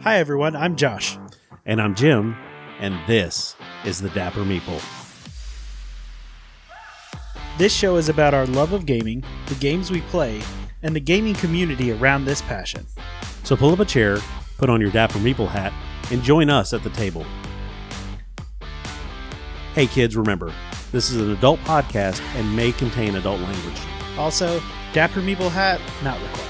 Hi everyone, I'm Josh. And I'm Jim, and this is the Dapper Meeple. This show is about our love of gaming, the games we play, and the gaming community around this passion. So pull up a chair, put on your Dapper Meeple hat, and join us at the table. Hey kids, remember, this is an adult podcast and may contain adult language. Also, Dapper Meeple hat not required.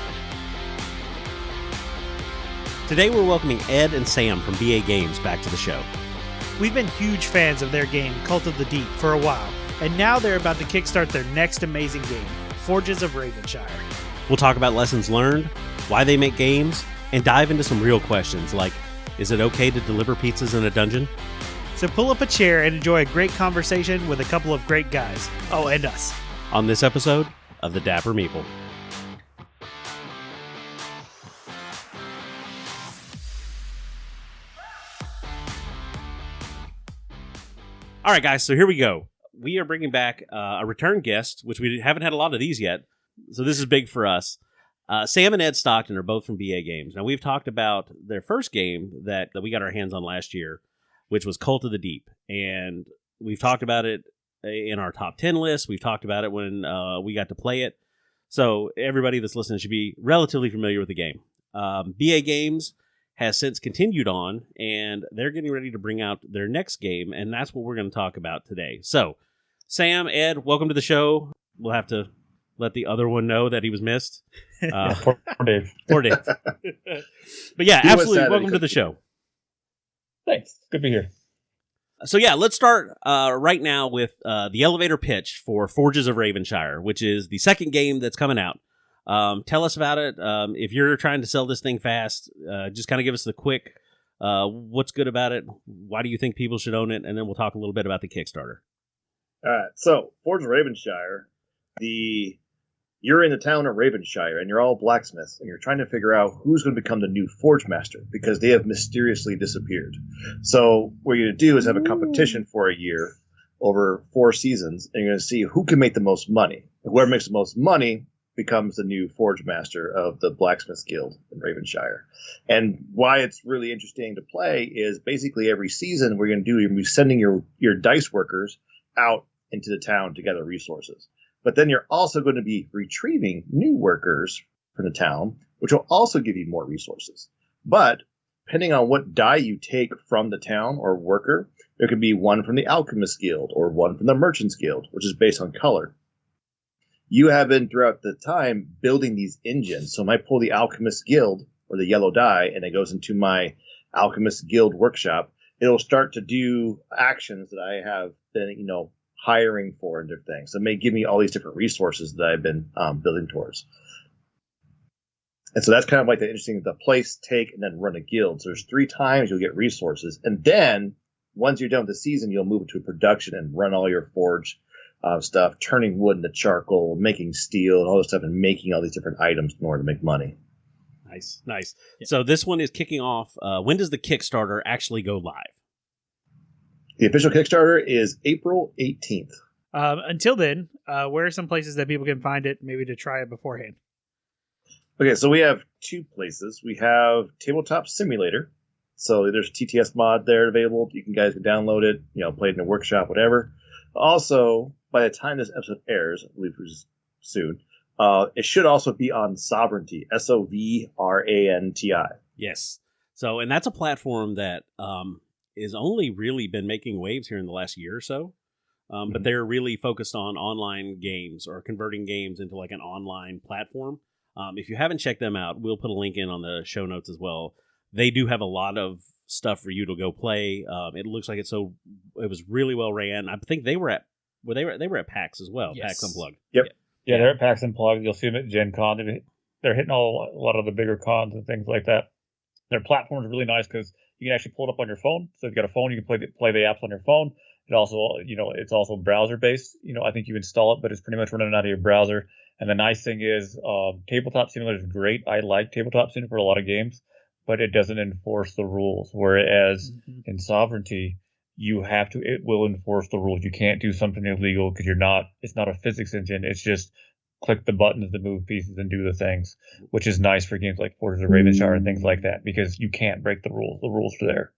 Today we're welcoming Ed and Sam from BA Games back to the show. We've been huge fans of their game, Cult of the Deep, for a while, and now they're about to kickstart their next amazing game, Forges of Ravenshire. We'll talk about lessons learned, why they make games, and dive into some real questions like, is it okay to deliver pizzas in a dungeon? So pull up a chair and enjoy a great conversation with a couple of great guys. Oh, and us. On this episode of the Dapper Meeple. All right, guys, so here we go. We are bringing back a return guest, which we haven't had a lot of these yet, so this is big for us. Sam and Ed Stockton are both from BA Games. Now, we've talked about their first game that we got our hands on last year, which was Cult of the Deep, and we've talked about it in our top 10 list. We've talked about it when we got to play it, so everybody that's listening should be relatively familiar with the game. BA Games has since continued on, and they're getting ready to bring out their next game, and that's what we're going to talk about today. So, Sam, Ed, welcome to the show. We'll have to let the other one know that he was missed. Poor Dave. Poor Dave. But yeah, absolutely, welcome to the show. Thanks. Good to be here. So yeah, let's start right now with the elevator pitch for Forges of Ravenshire, which is the second game that's coming out. Tell us about it. If you're trying to sell this thing fast, just kind of give us the quick, what's good about it? Why do you think people should own it? And then we'll talk a little bit about the Kickstarter. All right. So Forge of Ravenshire, you're in the town of Ravenshire and you're all blacksmiths and you're trying to figure out who's going to become the new forge master because they have mysteriously disappeared. So what you're going to do is have a competition for a year over 4 seasons, and you're going to see who can make the most money. And whoever makes the most money becomes the new forge master of the blacksmiths guild in Ravenshire. And why it's really interesting to play is basically every season you're going to be sending your dice workers out into the town to gather resources. But then you're also going to be retrieving new workers from the town, which will also give you more resources. But depending on what die you take from the town or worker, there could be one from the Alchemist Guild or one from the Merchants Guild, which is based on color. You have been throughout the time building these engines. So I might pull the Alchemist Guild or the yellow die, and it goes into my Alchemist Guild workshop. It'll start to do actions that I have been, hiring for and different things. So it may give me all these different resources that I've been building towards. And so that's kind of like the interesting, the place, take, and then run a guild. So there's 3 times you'll get resources. And then once you're done with the season, you'll move into production and run all your forge stuff, turning wood into charcoal, making steel, and all this stuff, and making all these different items in order to make money. Nice. Yeah. So this one is kicking off. When does the Kickstarter actually go live? The official Kickstarter is April 18th. Until then, where are some places that people can find it, maybe to try it beforehand? Okay, so we have 2 places. We have Tabletop Simulator. So there's a TTS mod there available. You guys can download it, play it in a workshop, whatever. Also, by the time this episode airs, I believe which is soon, it should also be on Sovereignty, Sovranti. Yes. So, and that's a platform that is only really been making waves here in the last year or so. But they're really focused on online games or converting games into like an online platform. If you haven't checked them out, we'll put a link in on the show notes as well. They do have a lot of stuff for you to go play. It looks like it was really well ran. I think they were at PAX as well. Yes. PAX Unplugged. Yep. Yeah, they're at PAX Unplugged. You'll see them at Gen Con. They're hitting a lot of the bigger cons and things like that. Their platform is really nice because you can actually pull it up on your phone. So if you've got a phone, you can play the apps on your phone. It also, it's also browser based. I think you install it, but it's pretty much running out of your browser. And the nice thing is, Tabletop Simulator is great. I like Tabletop Simulator for a lot of games, but it doesn't enforce the rules. Whereas in Sovereignty, it will enforce the rules. You can't do something illegal because it's not a physics engine. It's just click the buttons to move pieces and do the things, which is nice for games like Forges of Ravenshire and things like that, because you can't break the rules. The rules are there.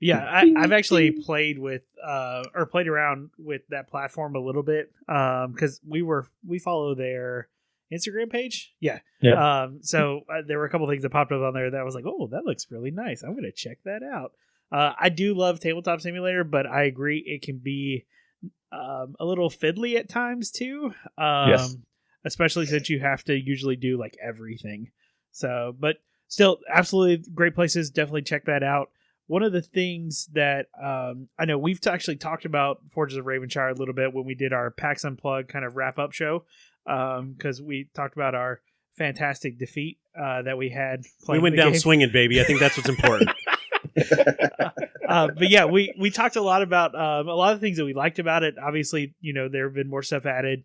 Yeah, I've actually played with or played around with that platform a little bit because we follow their Instagram page. Yeah. So there were a couple things that popped up on there that I was like, oh, that looks really nice. I'm gonna check that out. I do love Tabletop Simulator, but I agree it can be a little fiddly at times too. Yes. Especially since you have to usually do like everything. So, but still, absolutely great places. Definitely check that out. One of the things that I know we've actually talked about Forges of Ravenshire a little bit when we did our PAX Unplugged kind of wrap up show, because we talked about our fantastic defeat that we had. We went down swinging, baby. I think that's what's important. But yeah, we talked a lot about a lot of things that we liked about it. Obviously, there have been more stuff added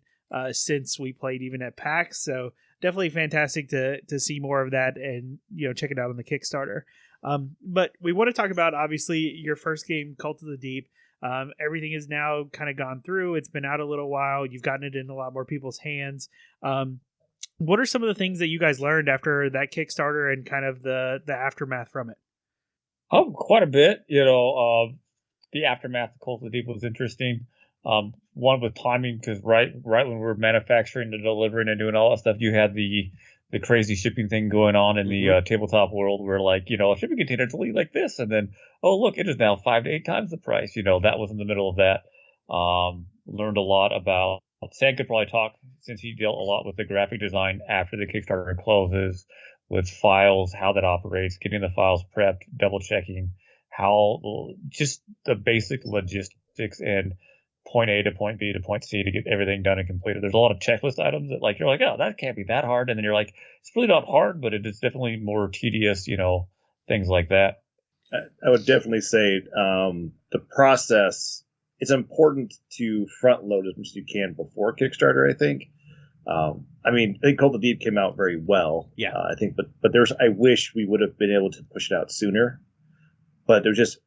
since we played even at PAX, so definitely fantastic to see more of that and check it out on the Kickstarter. But we want to talk about obviously your first game, Cult of the Deep. Everything is now kind of gone through. It's been out a little while. You've gotten it in a lot more people's hands. What are some of the things that you guys learned after that Kickstarter and kind of the aftermath from it? Quite a bit. The aftermath of Cult of the Deep was interesting. One with timing, because right when we were manufacturing and delivering and doing all that stuff, you had the crazy shipping thing going on in the tabletop world, where a shipping container is only like this, and then look, it is now 5 to 8 times the price. That was in the middle of that. Learned a lot about. Sam could probably talk, since he dealt a lot with the graphic design after the Kickstarter closes, with files, how that operates, getting the files prepped, double checking how just the basic logistics and point A to point B to point C to get everything done and completed. There's a lot of checklist items that you're like, oh, that can't be that hard. And then you're like, it's really not hard, but it is definitely more tedious, things like that. I would definitely say the process, it's important to front load as much as you can before Kickstarter, I think. I think Cult of the Deep came out very well. Yeah. I think, but I wish we would have been able to push it out sooner. But there's just,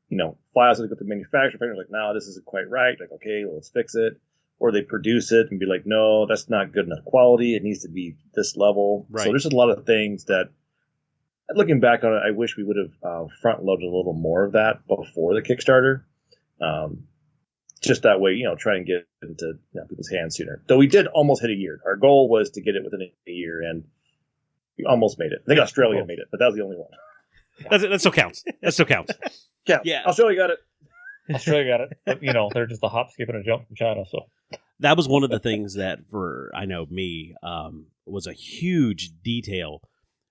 files that go to the manufacturer, like, no, this isn't quite right. Like, okay, well, let's fix it. Or they produce it and be like, no, that's not good enough quality. It needs to be this level. Right. So there's a lot of things that, looking back on it, I wish we would have front loaded a little more of that before the Kickstarter. Just that way, try and get it into people's hands sooner. Though we did almost hit a year. Our goal was to get it within a year, and we almost made it. I think Australia made it, but that was the only one. That still counts. That still counts. Yeah. Australia got it. But, they're just a hop, skip, and a jump from China. So that was one of the things that, for me, was a huge detail,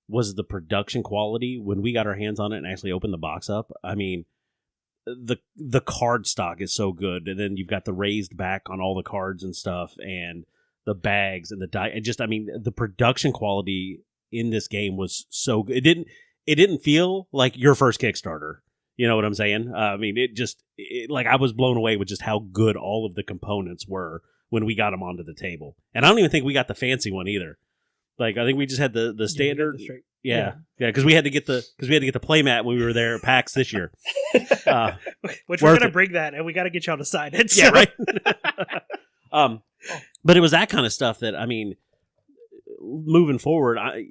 was the production quality when we got our hands on it and actually opened the box up. The card stock is so good, and then you've got the raised back on all the cards and stuff, and the bags and the die. And just, the production quality in this game was so good. It didn't feel like your first Kickstarter. You know what I'm saying? I was blown away with just how good all of the components were when we got them onto the table. And I don't even think we got the fancy one either. I think we just had the standard. Yeah, because we had to get the playmat when we were there at PAX this year. Which we're gonna bring that, and we got to get y'all to sign it. So. Yeah, right. But it was that kind of stuff that moving forward, I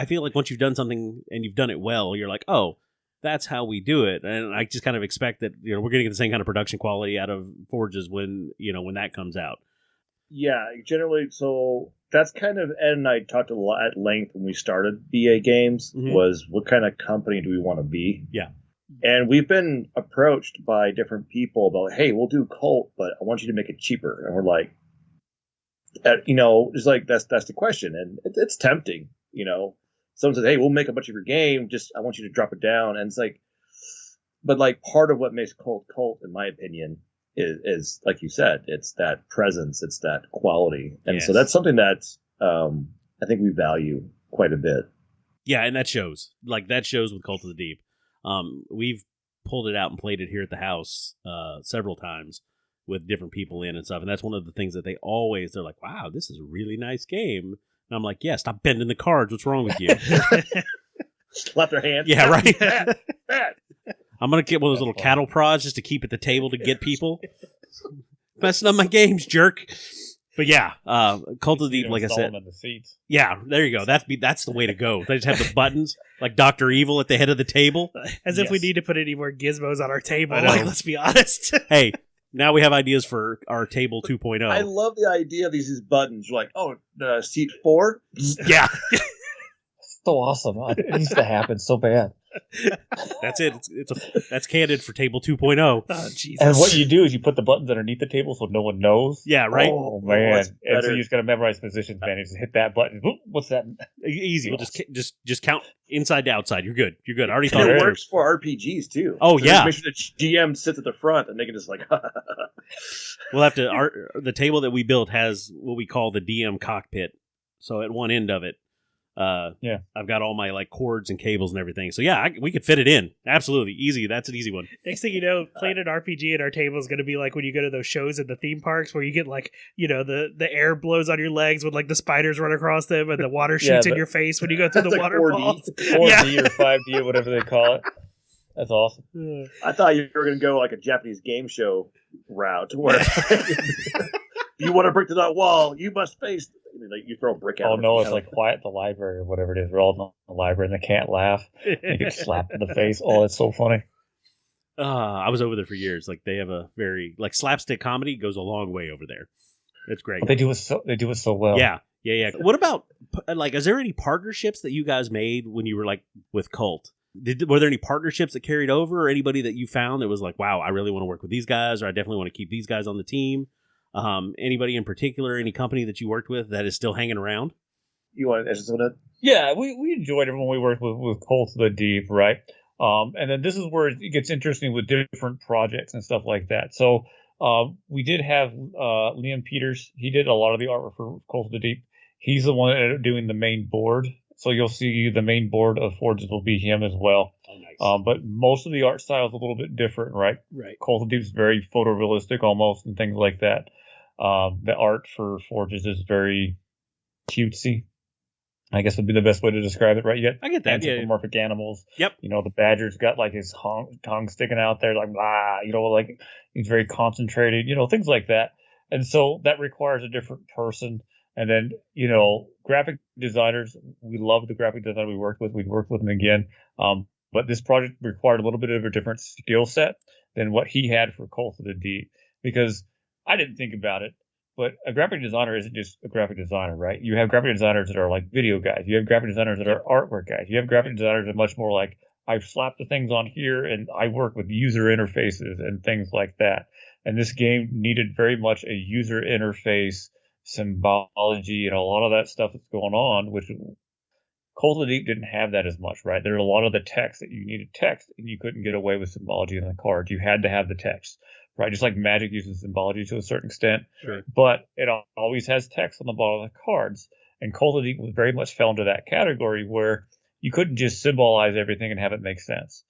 feel like once you've done something and you've done it well, you're like, oh, that's how we do it. And I just kind of expect that we're going to get the same kind of production quality out of Forges when that comes out. Yeah, generally. So that's kind of, Ed and I talked a lot at length when we started BA Games, was what kind of company do we want to be? Yeah. And we've been approached by different people about, hey, we'll do Cult, but I want you to make it cheaper. And we're like, it's like, that's the question. And it's tempting, Someone says, hey, we'll make a bunch of your game, just I want you to drop it down. And it's like, but part of what makes Cult, in my opinion, is like you said, it's that presence, it's that quality. And so that's something that I think we value quite a bit. Yeah, and that shows. That shows with Cult of the Deep. We've pulled it out and played it here at the house several times with different people in and stuff. And that's one of the things that they're like, wow, this is a really nice game. And I'm like, yeah, stop bending the cards. What's wrong with you? Slap their hands. Yeah, right. Bad. I'm going to get one of those little cattle prods just to keep at the table to get people. Messing up my games, jerk. But yeah, Cult of the Deep, like I said, in the seats. yeah, there you go. That's the way to go. They just have the buttons like Dr. Evil at the head of the table. As if we need to put any more gizmos on our table. I know. Like, let's be honest. Hey, now we have ideas for our table 2.0. I love the idea of these buttons. You're like, seat 4? Yeah, So awesome. It needs to happen so bad. that's it. That's canon for table 2.0. Oh, Jesus. And what you do is you put the buttons underneath the table so no one knows. Yeah, right. Oh man! that's And so better. you just got to memorize positions, man. You just hit that button. Oop, what's that? Easy. We'll just count inside to outside. You're good. You're good. I already And thought it it worked. works for RPGs too. Oh, So yeah. Make sure the GM sits at the front and they can just like. We'll have to. The table that we built has what we call the DM cockpit. So at one end of it, I've got all my like cords and cables and everything. So yeah, we could fit it in. Absolutely easy. That's an easy one. Next thing you know, playing an RPG at our table is going to be like when you go to those shows at the theme parks where you get like, the air blows on your legs when like the spiders run across them and the water shoots in your face when you go through the That's like 4D. waterfalls. 4D or 5D or whatever they call it. That's awesome. I thought you were going to go like a Japanese game show route where you want to break to that wall, you must face. You throw a brick at Oh them. no, it's like Quiet at the Library or whatever it is. We're all in the library and they can't laugh. They get slapped in the face. Oh, it's so funny. I was over there for years. Like they have a very like slapstick comedy goes a long way over there. It's great. But they do it so well. Yeah. What about like? Is there any partnerships that you guys made when you were like with Cult? Were there any partnerships that carried over, or anybody that you found that was like, wow, I really want to work with these guys, or I definitely want to keep these guys on the team? Anybody in particular, any company that you worked with that is still hanging around? You want to answer some of that? Yeah, we enjoyed it when we worked with Cult of the Deep, right? And then this is where it gets interesting with different projects and stuff like that. So we did have Liam Peters. He did a lot of the artwork for Cult of the Deep. He's the one that ended up doing the main board. So you'll see the main board of Forges will be him as well. Oh, nice. But most of the art style is a little bit different, right? Right. Cult of the Deep is very photorealistic almost and things like that. The art for Forges is very cutesy, I guess would be the best way to describe it, right? You I get that. Yeah. anthropomorphic animals. Yep. The badger's got like his tongue sticking out there, like blah. Like he's very concentrated. Things like that. And so that requires a different person. And then graphic designers. We love the graphic designer we worked with. We'd work with them again. But this project required a little bit of a different skill set than what he had for Cult of the Deep, because I didn't think about it, but a graphic designer isn't just a graphic designer, right? You have graphic designers that are like video guys. You have graphic designers that are artwork guys. You have graphic designers that are much more like, I've slapped the things on here and I work with user interfaces and things like that. And this game needed very much a user interface, symbology, and a lot of that stuff that's going on, which Cult of the Deep didn't have that as much, right? There are a lot of the text that you needed text, and you couldn't get away with symbology in the cards. You had to have the text, right? Just like Magic uses symbology to a certain extent, Sure. but it always has text on the bottom of the cards. And Cult of the Deep very much fell into that category where you couldn't just symbolize everything and have it make sense.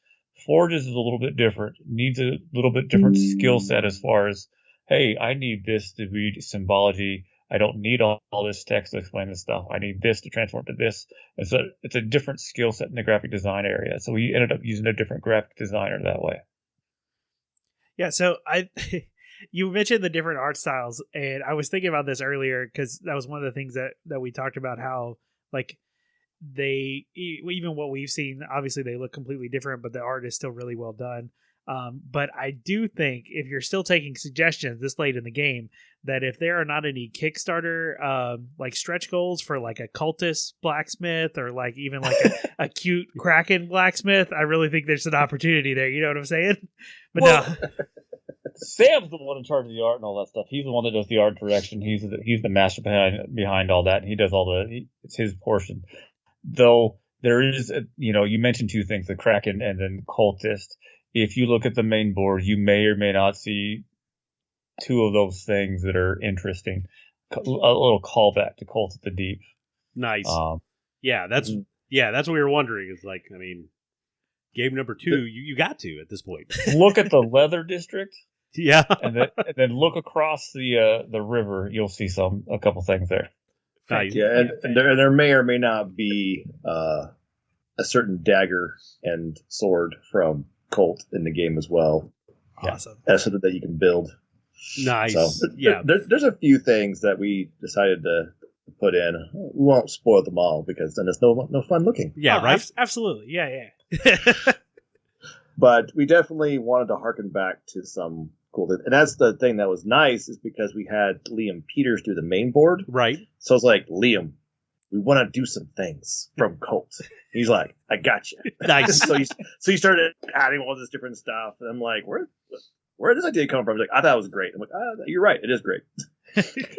Forges is a little bit different, needs a little bit different skill set as far as, hey, I need this to read symbology. I don't need all this text to explain this stuff. I need this to transform to this. And so it's a different skill set in the graphic design area. So we ended up using a different graphic designer that way. Yeah, so you mentioned the different art styles, and I was thinking about this earlier because that was one of the things that we talked about, how like they, even what we've seen, obviously they look completely different, but the art is still really well done. But I do think if you're still taking suggestions this late in the game, that if there are not any Kickstarter like stretch goals for like a cultist blacksmith or like even like a cute Kraken blacksmith, I really think there's an opportunity there. You know what I'm saying? But no. Sam's the one in charge of the art and all that stuff. He's the one that does the art direction. He's the master behind all that. And he does it's his portion. Though there is, you mentioned two things, the Kraken and then cultist. If you look at the main board, you may or may not see two of those things that are interesting. A little callback to Cult of the Deep. Nice. That's what we were wondering. Is like, I mean, game number 2, you got to at this point. Look at the Leather District. Yeah, and then look across the river. You'll see a couple things there. Nice. Yeah, and there may or may not be a certain dagger and sword from Cult in the game as well. Awesome. That's something that you can build Nice. So there's a few things that we decided to put in. We won't spoil them all because then it's no fun looking. Yeah, right. Absolutely. Yeah. But we definitely wanted to harken back to some cool things. And that's the thing that was nice is because we had Liam Peters do the main board. Right. So it's like, Liam, we want to do some things from Colt. He's like, I got you. Nice. so he started adding all this different stuff. And I'm like, where did this idea come from? He's like, I thought it was great. I'm like, you're right. It is great.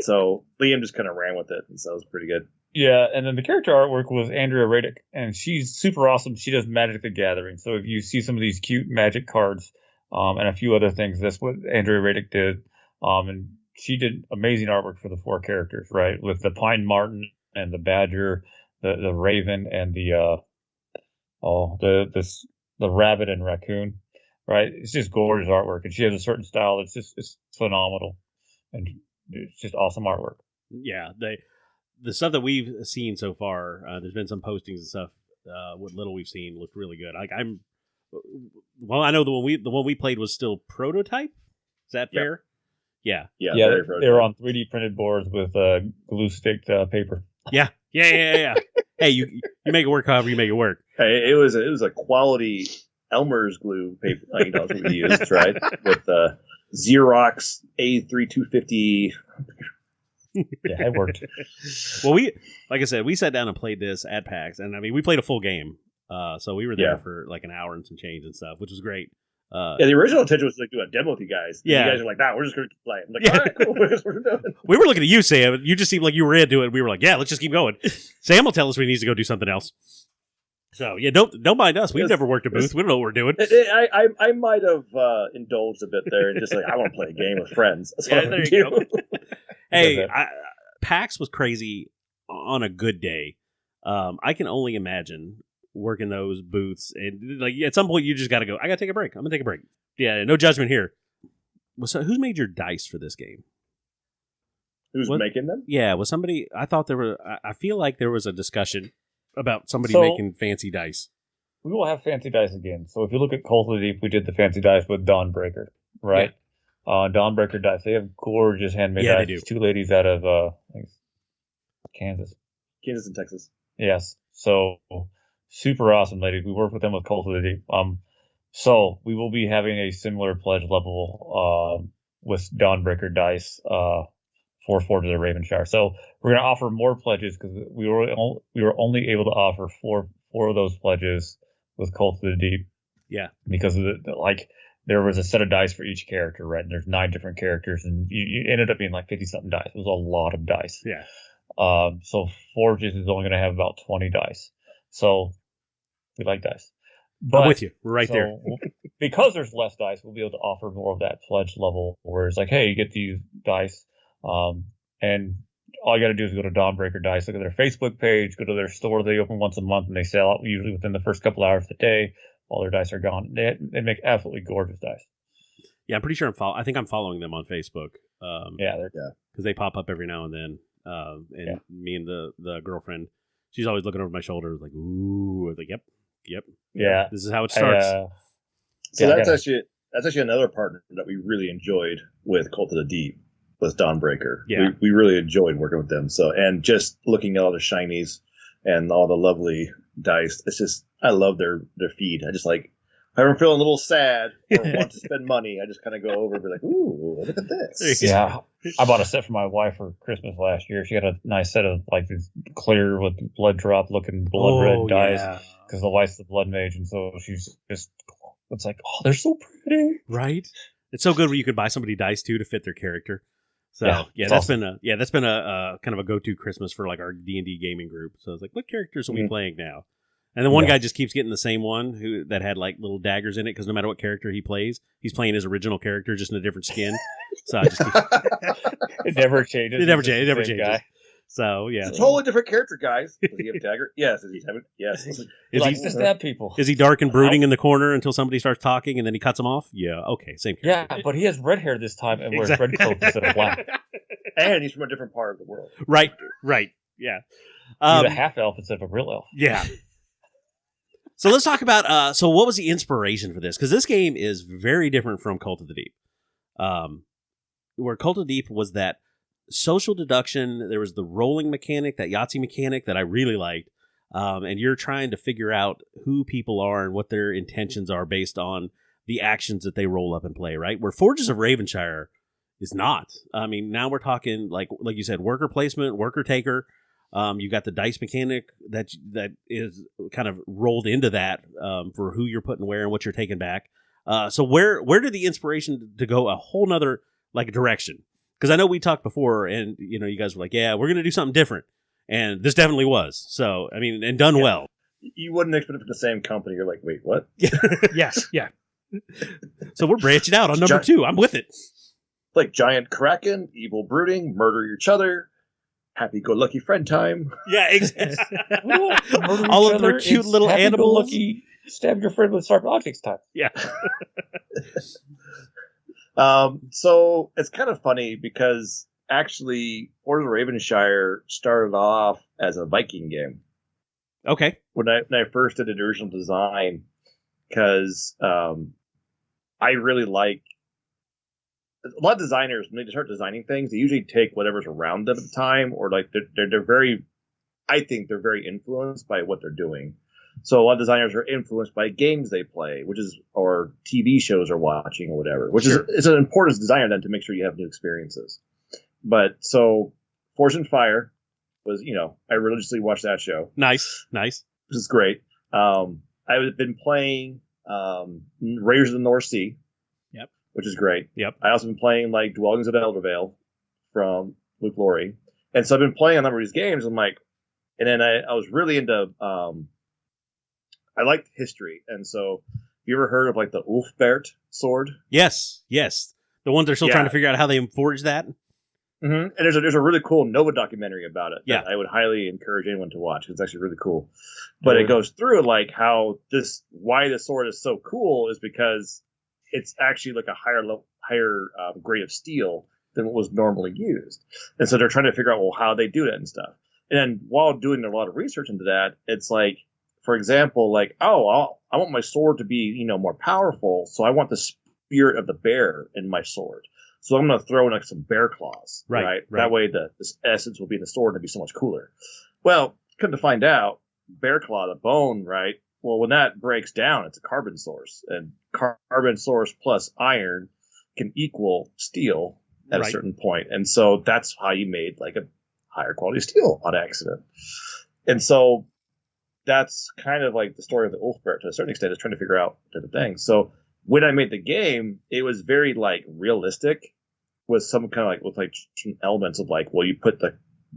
So Liam just kind of ran with it. And so it was pretty good. Yeah, and then the character artwork was Andrea Radic, and she's super awesome. She does Magic the Gathering. So if you see some of these cute Magic cards and a few other things, that's what Andrea Radic did. And she did amazing artwork for the 4 characters, right? With the Pine Marten and the Badger, the Raven, and the Rabbit and Raccoon, right? It's just gorgeous artwork, and she has a certain style it's phenomenal, and it's just awesome artwork. Yeah, the stuff that we've seen so far, there's been some postings and stuff. What little we've seen looked really good. Like I know the one we played was still prototype. Is that fair? Yeah. They're on 3D printed boards with glue sticked paper. Yeah. Hey, you make it work however you make it work. Hey, it was a quality Elmer's glue paper. That's what we used, right? With Xerox A3250. Yeah, it worked. Well, like I said, we sat down and played this at PAX, and I mean, we played a full game. So we were there for like an hour and some change and stuff, which was great. The original intention was to do a demo with you guys. Yeah. You guys are like, nah, we're just going to keep playing. I'm like, all right, cool. Here's what we're doing. We were looking at you, Sam. You just seemed like you were into it. We were like, yeah, let's just keep going. Sam will tell us when he needs to go do something else. So, yeah, don't mind us. We've never worked a booth. We don't know what we're doing. I might have indulged a bit there and just like, I want to play a game with friends. That's what there you go. Hey, PAX was crazy on a good day. I can only imagine working those booths, and like at some point you just got to go. I got to take a break. I'm gonna take a break. Yeah, no judgment here. So, who's made your dice for this game? Who's making them? Yeah, was somebody? I thought there were. I feel like there was a discussion about somebody making fancy dice. We will have fancy dice again. So if you look at Cult of the Deep, we did the fancy dice with Dawnbreaker, right? Yeah. Dawnbreaker dice. They have gorgeous handmade dice. They do. 2 ladies out of Kansas and Texas. Yes. So super awesome ladies. We worked with them with Cult of the Deep. So we will be having a similar pledge level with Dawnbreaker dice for Forge of the Ravenshire. So we're going to offer more pledges because we were only able to offer four of those pledges with Cult of the Deep. Yeah. Because of there was a set of dice for each character, right? And there's 9 different characters, and you ended up being like 50-something dice. It was a lot of dice. Yeah. So Forges is only going to have about 20 dice. So we like dice. But, I'm with you. We're right there. Because there's less dice, we'll be able to offer more of that pledge level where it's like, hey, you get these dice, and all you got to do is go to Dawnbreaker Dice, look at their Facebook page, go to their store. They open once a month, and they sell out usually within the first couple hours of the day. All their dice are gone. They make absolutely gorgeous dice. Yeah, I'm pretty sure I think I'm following them on Facebook. Because they pop up every now and then. Me and the girlfriend, she's always looking over my shoulder, like, ooh. I was like, yep. Yeah, this is how it starts. That's actually another partner that we really enjoyed with Cult of the Deep was Dawnbreaker. Yeah, we really enjoyed working with them. So, and just looking at all the shinies and all the lovely dice, it's just I love their feed. I just like. If I'm feeling a little sad or want to spend money, I just kind of go over and be like, ooh, look at this. Yeah. I bought a set for my wife for Christmas last year. She got a nice set of like these clear with blood drop looking blood red dice because the wife's the blood mage. And so she's just, it's like, oh, they're so pretty. Right. It's so good when you could buy somebody dice too to fit their character. So that's awesome. been a kind of a go-to Christmas for like our D&D gaming group. So it's like, what characters are we playing now? And then one guy just keeps getting the same one that had like little daggers in it because no matter what character he plays, he's playing his original character just in a different skin. So I just it never changes. It never changes. Guy. So yeah, it's a totally different character, guys. Does he have a dagger? Yes. Does he have it? Yes. He likes to stab people. Is he dark and brooding in the corner until somebody starts talking and then he cuts them off? Yeah. Okay. Same character. Yeah, but he has red hair this time and wears red clothes instead of black. And he's from a different part of the world. Right. Yeah. He's a half elf instead of a real elf. Yeah. So let's talk about, so what was the inspiration for this? Because this game is very different from Cult of the Deep. Cult of Deep was that social deduction. There was the rolling mechanic, that Yahtzee mechanic that I really liked. And you're trying to figure out who people are and what their intentions are based on the actions that they roll up and play, right? Where Forges of Ravenshire is not. I mean, now we're talking, like you said, worker placement, worker taker. You got the dice mechanic that is kind of rolled into that for who you're putting where and what you're taking back. So where did the inspiration to go a whole nother like direction? Because I know we talked before, and you guys were like, "Yeah, we're going to do something different," and this definitely was. So I mean, and done well. You wouldn't expect it from the same company. You're like, wait, what? Yeah. So we're branching out on number 2. I'm with it. Like giant kraken, evil brooding, murder each other, happy-go-lucky friend time. Yeah, exactly. All of their cute little animals. Stab your friend with sharp objects time. Yeah. So it's kind of funny because actually, Forges of Ravenshire started off as a Viking game. Okay. When I first did an original design, because I really like a lot of designers when they start designing things, they usually take whatever's around them at the time, or like they're very, I think they're very influenced by what they're doing. So a lot of designers are influenced by games they play, or TV shows they're watching or whatever, which is an important as a designer then to make sure you have new experiences. But so Forge and Fire was, I religiously watched that show. Nice. Which is great. I've been playing Raiders of the North Sea. Yep. Which is great. Yep. I also been playing like Dwellings of Eldervale from Luke Laurie. And so I've been playing a number of these games. I'm like, and then I was really into, I liked history. And so have you ever heard of like the Ulfbert sword? Yes. The ones they're still trying to figure out how they forge that. Mm-hmm. And there's a really cool Nova documentary about it. Yeah. That I would highly encourage anyone to watch. It's actually really cool. But it goes through like why the sword is so cool is because it's actually like a higher grade of steel than what was normally used. And so they're trying to figure out, well, how they do that and stuff. And then while doing a lot of research into that, it's like, for example, like, I want my sword to be, more powerful. So I want the spirit of the bear in my sword. So I'm going to throw in like some bear claws, right? That way the essence will be in the sword and it'll be so much cooler. Well, come to find out, bear claw, the bone, right? Well, when that breaks down, it's a carbon source, and carbon source plus iron can equal steel at a certain point. And so that's how you made like a higher quality steel on accident. And so that's kind of like the story of the Ulfbert to a certain extent, is trying to figure out different things. So when I made the game, it was very like realistic, with some kind of like with like some elements of like, well, you put the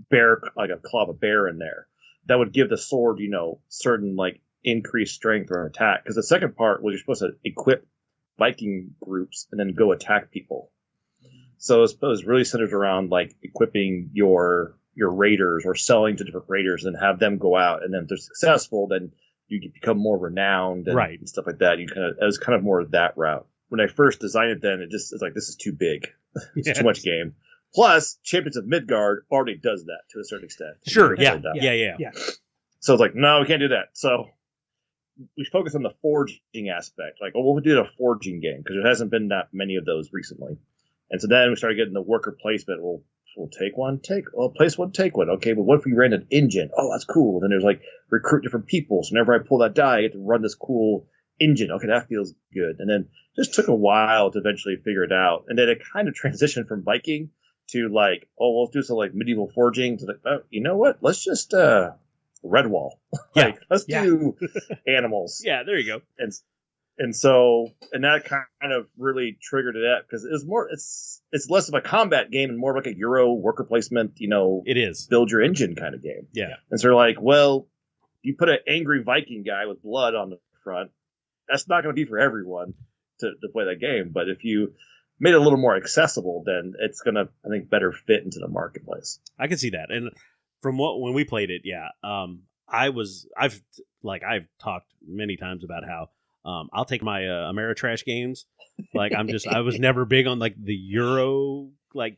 bear, like a claw of a bear in there, that would give the sword, certain like increased strength or attack. Because the second part was you're supposed to equip Viking groups and then go attack people. So it was really centered around like equipping your raiders or selling to different raiders and have them go out, and then if they're successful, then you become more renowned and stuff like that. It was kind of more of that route. When I first designed it, then it's like, this is too big. It's too much game. Plus, Champions of Midgard already does that to a certain extent. Sure. Yeah. So it's like, no, we can't do that. So we focus on the forging aspect. Like, we'll do a forging game because there hasn't been that many of those recently. And so then we started getting the worker placement. We'll place one, take one. Okay, but what if we ran an engine? Oh, that's cool. Then there's like recruit different people. So whenever I pull that die, I get to run this cool engine. Okay, that feels good. And then just took a while to eventually figure it out. And then it kind of transitioned from Viking to like, we'll do some like medieval forging to like, you know what? Let's just Redwall. Let's do animals. Yeah, there you go. And so that kind of really triggered it up, because it's less of a combat game and more of like a Euro worker placement, it is build your engine kind of game. Yeah. And so they're like, well, you put an angry Viking guy with blood on the front, that's not going to be for everyone to play that game. But if you made it a little more accessible, then it's going to, I think, better fit into the marketplace. I can see that. And from when we played it, I've talked many times about how I'll take my Ameritrash games. Like I was never big on like the Euro, like,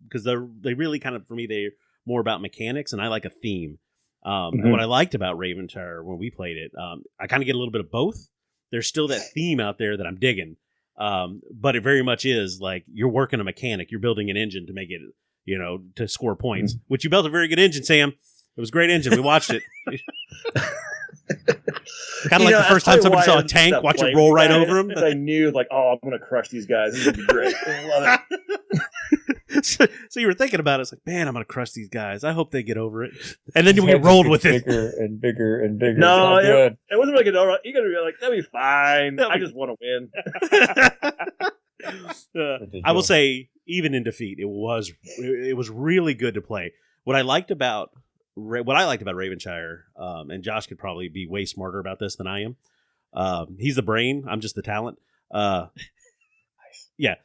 because they really kind of, for me, they're more about mechanics, and I like a theme. And what I liked about Ravenshire when we played it, I kind of get a little bit of both. There's still that theme out there that I'm digging. But it very much is like you're working a mechanic. You're building an engine to make it, to score points. Which you built a very good engine, Sam. It was a great engine. We watched it. Kind of like the first time somebody saw a tank, watch it roll right over him. I knew, like, I'm going to crush these guys. This is going to be great. I love it. So you were thinking about it. It's like, man, I'm going to crush these guys. I hope they get over it. And then we rolled with it. Bigger and bigger and bigger. No, it wasn't like, you're going to be like, that'll be fine. I just want to win. I will say, even in defeat, it was really good to play. What I liked about Ravenshire, and Josh could probably be way smarter about this than I am. He's the brain. I'm just the talent. Yeah.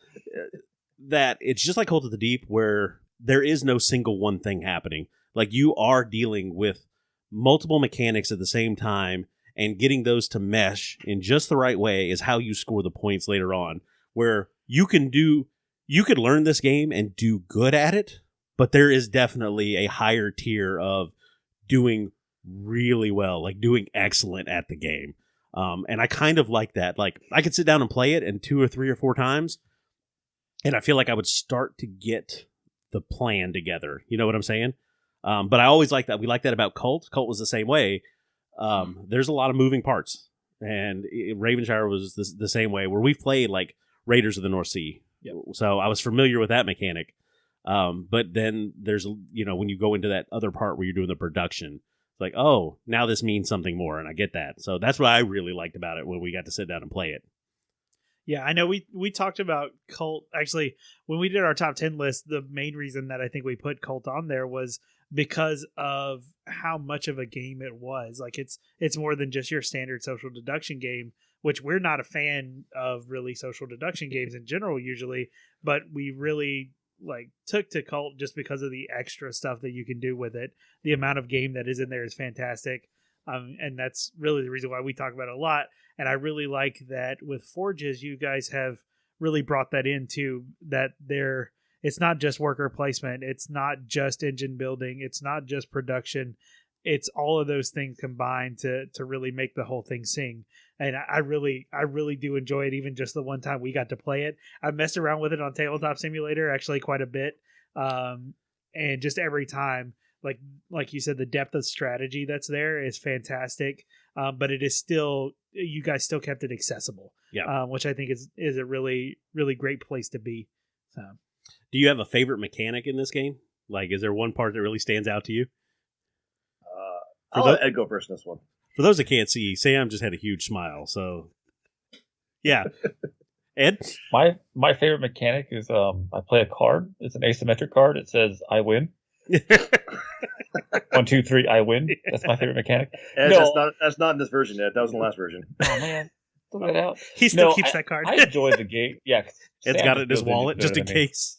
That it's just like Cult of the Deep, where there is no single one thing happening. Like, you are dealing with multiple mechanics at the same time, and getting those to mesh in just the right way is how you score the points later on. Where you could learn this game and do good at it, but there is definitely a higher tier of doing really well, like doing excellent at the game. And I kind of like that. Like, I could sit down and play it and 2 or 3 or 4 times, and I feel like I would start to get the plan together. You know what I'm saying? But I always like that. We like that about Cult. Cult was the same way. There's a lot of moving parts. And Ravenshire was the same way, where we've played like Raiders of the North Sea. Yep. So I was familiar with that mechanic. But then there's, when you go into that other part where you're doing the production, it's like, oh, now this means something more. And I get that. So that's what I really liked about it when we got to sit down and play it. Yeah, I know we talked about Cult. Actually, when we did our top 10 list, the main reason that I think we put Cult on there was because of how much of a game it was. Like, it's more than just your standard social deduction game, which we're not a fan of really social deduction games in general usually, but we really took to Cult just because of the extra stuff that you can do with it. The amount of game that is in there is fantastic. And that's really the reason why we talk about it a lot. And I really like that with Forges, you guys have really brought that into that it's not just worker placement. It's not just engine building. It's not just production. It's all of those things combined to really make the whole thing sing. And I really do enjoy it. Even just the one time we got to play it, I messed around with it on Tabletop Simulator actually quite a bit. And just every time, like you said, the depth of strategy that's there is fantastic. But it is still, you guys still kept it accessible. Yeah. Which I think is a really, really great place to be. So, do you have a favorite mechanic in this game? Like, is there one part that really stands out to you? I'll let Ed go first in this one. For those that can't see, Sam just had a huge smile. So, yeah. Ed? My favorite mechanic is I play a card. It's an asymmetric card. It says, I win. 1, 2, 3, I win. That's my favorite mechanic. Ed, that's not in this version, Ed. That was in the last version. Oh, man. Look at that. He still keeps that card. I enjoy the game. Yeah. Ed's got it in his wallet just in case.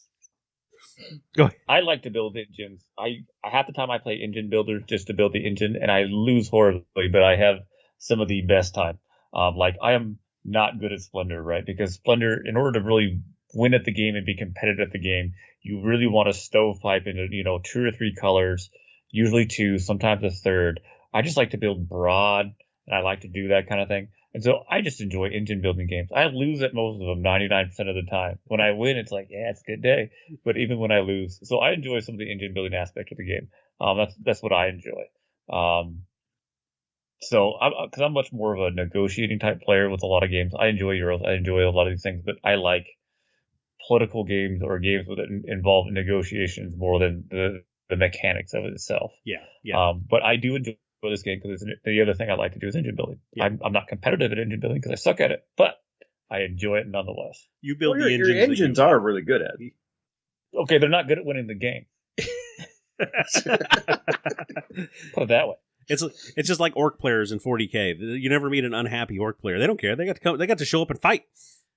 Go ahead. I like to build engines. I half the time I play engine builder just to build the engine, and I lose horribly, but I have some of the best time. Like, I am not good at Splendor, right? Because Splendor, in order to really win at the game and be competitive at the game, you really want to stovepipe into 2 or 3 colors, usually 2, sometimes a third. I just like to build broad, and I like to do that kind of thing. And so I just enjoy engine building games. I lose at most of them 99% of the time. When I win, it's like, yeah, it's a good day. But even when I lose, so I enjoy some of the engine building aspect of the game. That's what I enjoy. So because I'm much more of a negotiating type player with a lot of games. I enjoy Euros. I enjoy a lot of these things, but I like political games or games that involve negotiations more than the mechanics of it itself. Yeah. But I do enjoy this game because the other thing I like to do is engine building. Yeah. I'm not competitive at engine building because I suck at it, but I enjoy it nonetheless. You build the engines. Your engines are really good at it. Okay, they're not good at winning the game. Put it that way. It's just like orc players in 40K. You never meet an unhappy orc player. They don't care. They got to come. They got to show up and fight.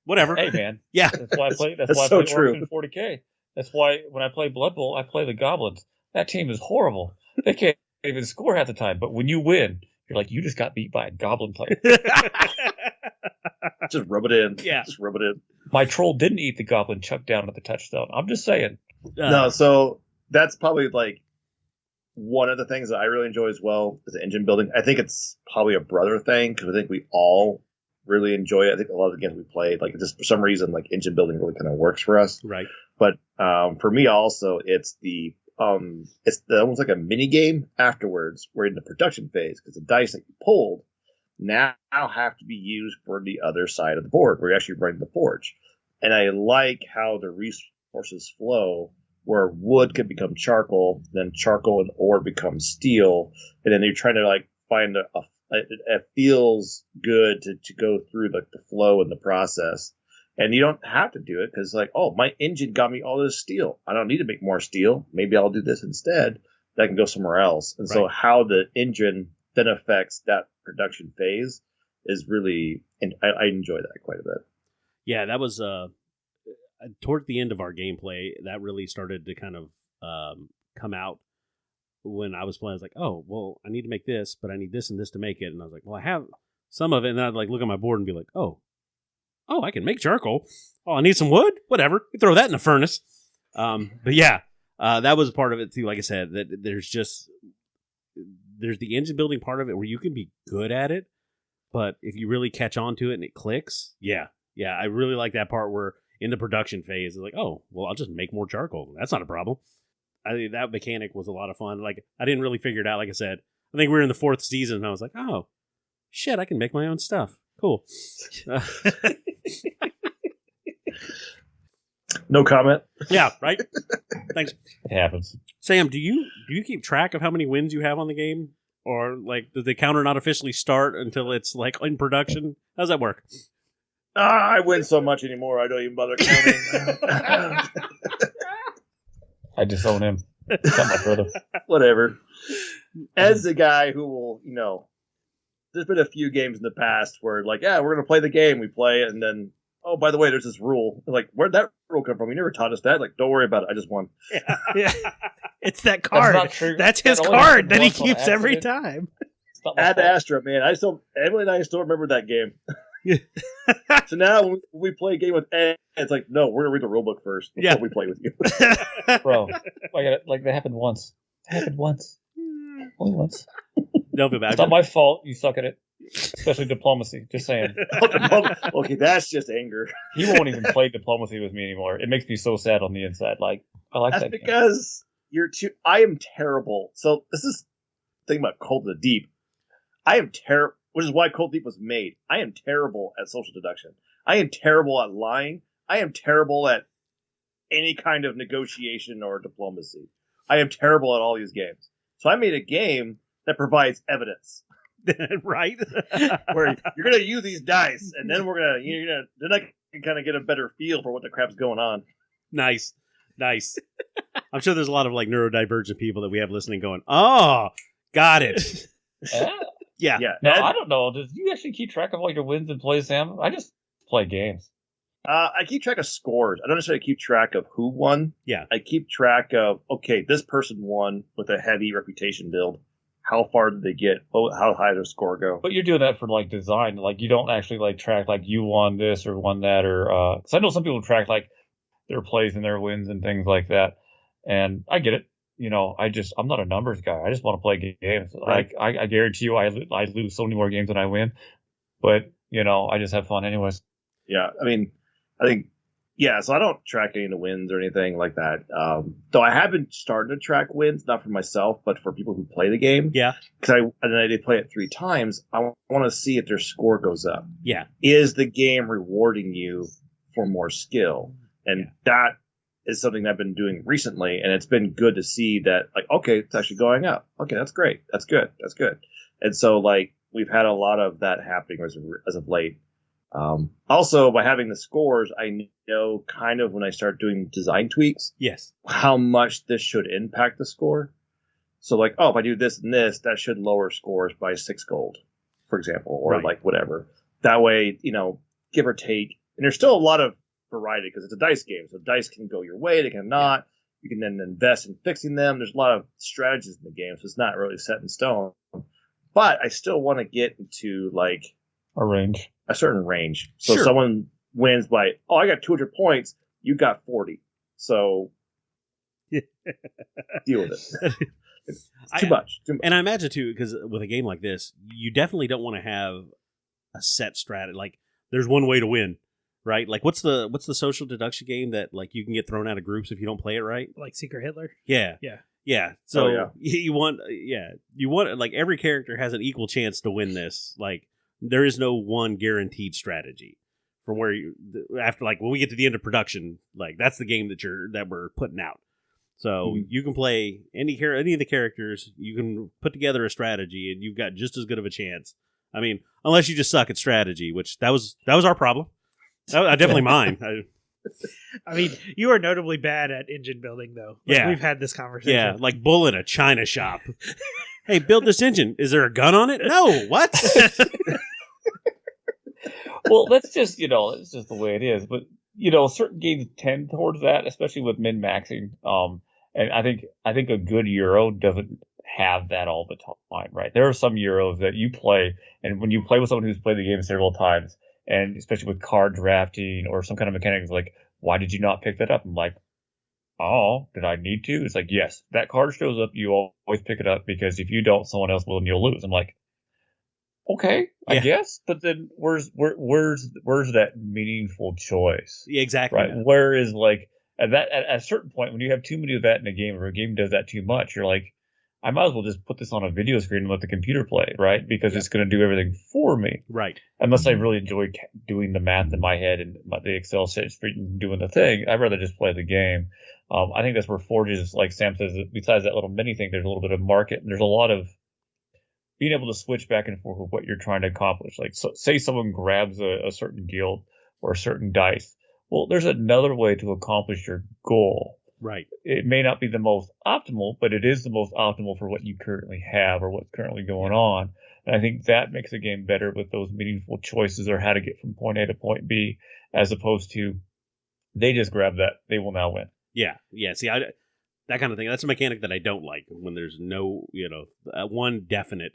Whatever. Hey man. Yeah. That's why I play. That's why I play orcs in 40K. That's why when I play Blood Bowl, I play the goblins. That team is horrible. They can't even score half the time. But when you win, you're like, you just got beat by a goblin player. Just rub it in. Yeah. Just rub it in. My troll didn't eat the goblin chuck down at the touchdown. I'm just saying. No, so that's probably like one of the things that I really enjoy as well is engine building. I think it's probably a brother thing because I think we all really enjoy it. I think a lot of the games we played, like just for some reason, like engine building really kind of works for us. Right. But for me also, it's almost like a mini game afterwards. We're in the production phase because the dice that you pulled now have to be used for the other side of the board. We're actually running the forge, and I like how the resources flow, where wood can become charcoal, then charcoal and ore become steel, and then you're trying to like find it feels good to go through like the flow and the process. And you don't have to do it because, like, oh, my engine got me all this steel. I don't need to make more steel. Maybe I'll do this instead. That can go somewhere else. And so how the engine then affects that production phase is really, and I enjoy that quite a bit. Yeah, that was toward the end of our gameplay that really started to kind of come out. When I was playing, I was like, oh, well, I need to make this, but I need this and this to make it. And I was like, well, I have some of it. And then I'd like look at my board and be like, oh, I can make charcoal. Oh, I need some wood? Whatever. You throw that in the furnace. But yeah, that was part of it too. Like I said, that there's the engine building part of it where you can be good at it, but if you really catch on to it and it clicks, yeah, I really like that part where in the production phase, it's like, oh, well, I'll just make more charcoal. That's not a problem. I think that mechanic was a lot of fun. Like, I didn't really figure it out. Like I said, I think we were in the 4th season, and I was like, oh, shit, I can make my own stuff. Cool. No comment. Yeah, right? Thanks. It happens. Sam, do you keep track of how many wins you have on the game? Or, like, does the counter not officially start until it's, like, in production? How does that work? I win so much anymore, I don't even bother counting. I disown him. Not my brother. Whatever. As the guy who will, there's been a few games in the past where, like, yeah, we're going to play the game. We play it, and then, oh, by the way, there's this rule. Like, where'd that rule come from? You never taught us that. Like, don't worry about it. I just won. Yeah. It's that card. That's his card that he keeps every time. Ad Astra, man. Emily and I still remember that game. So now when we play a game with Ed, it's like, no, we're gonna read the rule book first before we play with you. Bro, like that happened once. Only once. Don't feel bad. It's not my fault. You suck at it. Especially diplomacy. Just saying. Okay, that's just anger. He won't even play diplomacy with me anymore. It makes me so sad on the inside. Like, I like that's that because you're too. I am terrible. So this is the thing about Cold of the Deep. I am terrible. Which is why Cold Deep was made. I am terrible at social deduction. I am terrible at lying. I am terrible at any kind of negotiation or diplomacy. I am terrible at all these games. So I made a game that provides evidence. Right? Where you're going to use these dice, and then then I can kind of get a better feel for what the crap's going on. Nice. I'm sure there's a lot of like neurodivergent people that we have listening going, oh, got it. Yeah. No, I don't know. Do you actually keep track of all your wins and plays, Sam? I just play games. I keep track of scores. I don't necessarily keep track of who won. Yeah. I keep track of, okay, this person won with a heavy reputation build. How far did they get? How high did their score go? But you're doing that for like design. Like you don't actually like track like you won this or won that or because I know some people track like their plays and their wins and things like that. And I get it. I'm not a numbers guy. I just want to play games. Right. Like I guarantee you, I lose so many more games than I win. But I just have fun anyways. Yeah, I mean, I think so I don't track any of the wins or anything like that. Though I have been starting to track wins, not for myself, but for people who play the game. Yeah, because I did play it 3 times. I want to see if their score goes up. Yeah, is the game rewarding you for more skill? And that is something that I've been doing recently, and it's been good to see that, like, okay, it's actually going up. Okay, that's great. That's good. And so, like, we've had a lot of that happening as of late. Also, by having the scores, I know kind of when I start doing design tweaks, how much this should impact the score. So, like, if I do this and this, that should lower scores by 6 gold, for example, or like whatever. That way, give or take. And there's still a lot of variety because it's a dice game, so dice can go your way, they can not. You can then invest in fixing them. There's a lot of strategies in the game, so it's not really set in stone. But I still want to get into like a certain range. So someone wins by I got 200 points, you got 40, so deal with it. It's too much. And I imagine too, because with a game like this, you definitely don't want to have a set strategy. Like there's one way to win, right? Like what's the social deduction game that like you can get thrown out of groups if you don't play it right? Like Secret Hitler. Yeah. Yeah. Yeah. So yeah. you want like every character has an equal chance to win this. Like there is no one guaranteed strategy from where you after like when we get to the end of production, like that's the game that we're putting out. So you can play any of the characters, you can put together a strategy and you've got just as good of a chance. I mean, unless you just suck at strategy, which that was our problem. Definitely mine. I mean, you are notably bad at engine building, though. Like, Yeah. We've had this conversation. Yeah, like bull in a china shop. Hey, build this engine. Is there a gun on it? No. What? Well, that's just, it's just the way it is. But, certain games tend towards that, especially with min-maxing. And I think a good Euro doesn't have that all the time, right? There are some Euros that you play, and when you play with someone who's played the game several times, and especially with card drafting or some kind of mechanics, like, why did you not pick that up? I'm like, oh, did I need to? It's like, yes, that card shows up, you always pick it up, because if you don't, someone else will and you'll lose. I'm like, okay, I guess, but then where's that meaningful choice? Yeah, exactly. Right? Where is like at a certain point when you have too many of that in a game, or a game does that too much, you're like, I might as well just put this on a video screen and let the computer play, right? Because it's going to do everything for me, right? Unless I really enjoy doing the math in my head and the Excel spreadsheet doing the thing, I'd rather just play the game. I think that's where Forges, like Sam says, besides that little mini thing, there's a little bit of market, and there's a lot of being able to switch back and forth with what you're trying to accomplish. Like, so, say someone grabs a certain guild or a certain dice. Well, there's another way to accomplish your goal. Right. It may not be the most optimal, but it is the most optimal for what you currently have or what's currently going on. And I think that makes a game better with those meaningful choices, or how to get from point A to point B, as opposed to they just grab that, they will now win. Yeah. Yeah. See, that kind of thing. That's a mechanic that I don't like, when there's no, one definite,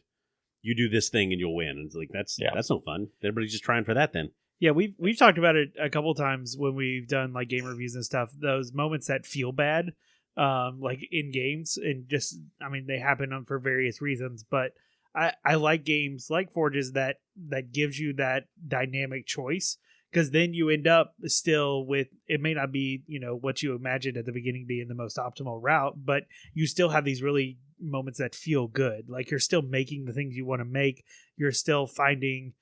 you do this thing and you'll win. And it's like, that's no fun. Everybody's just trying for that then. Yeah, we've talked about it a couple times when we've done like game reviews and stuff. Those moments that feel bad, like in games, and just, I mean, they happen for various reasons. But I like games like Forges that gives you that dynamic choice, because then you end up still with, it may not be what you imagined at the beginning being the most optimal route, but you still have these really moments that feel good. Like you're still making the things you want to make. You're still finding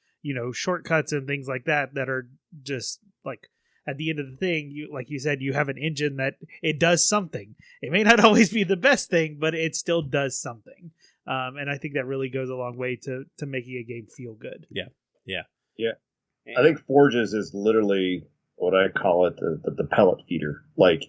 shortcuts and things like that are just like, at the end of the thing, you, like you said, you have an engine that it does something. It may not always be the best thing, but it still does something. And I think that really goes a long way to making a game feel good. Yeah. I think Forges is literally what I call it, the pellet feeder. Like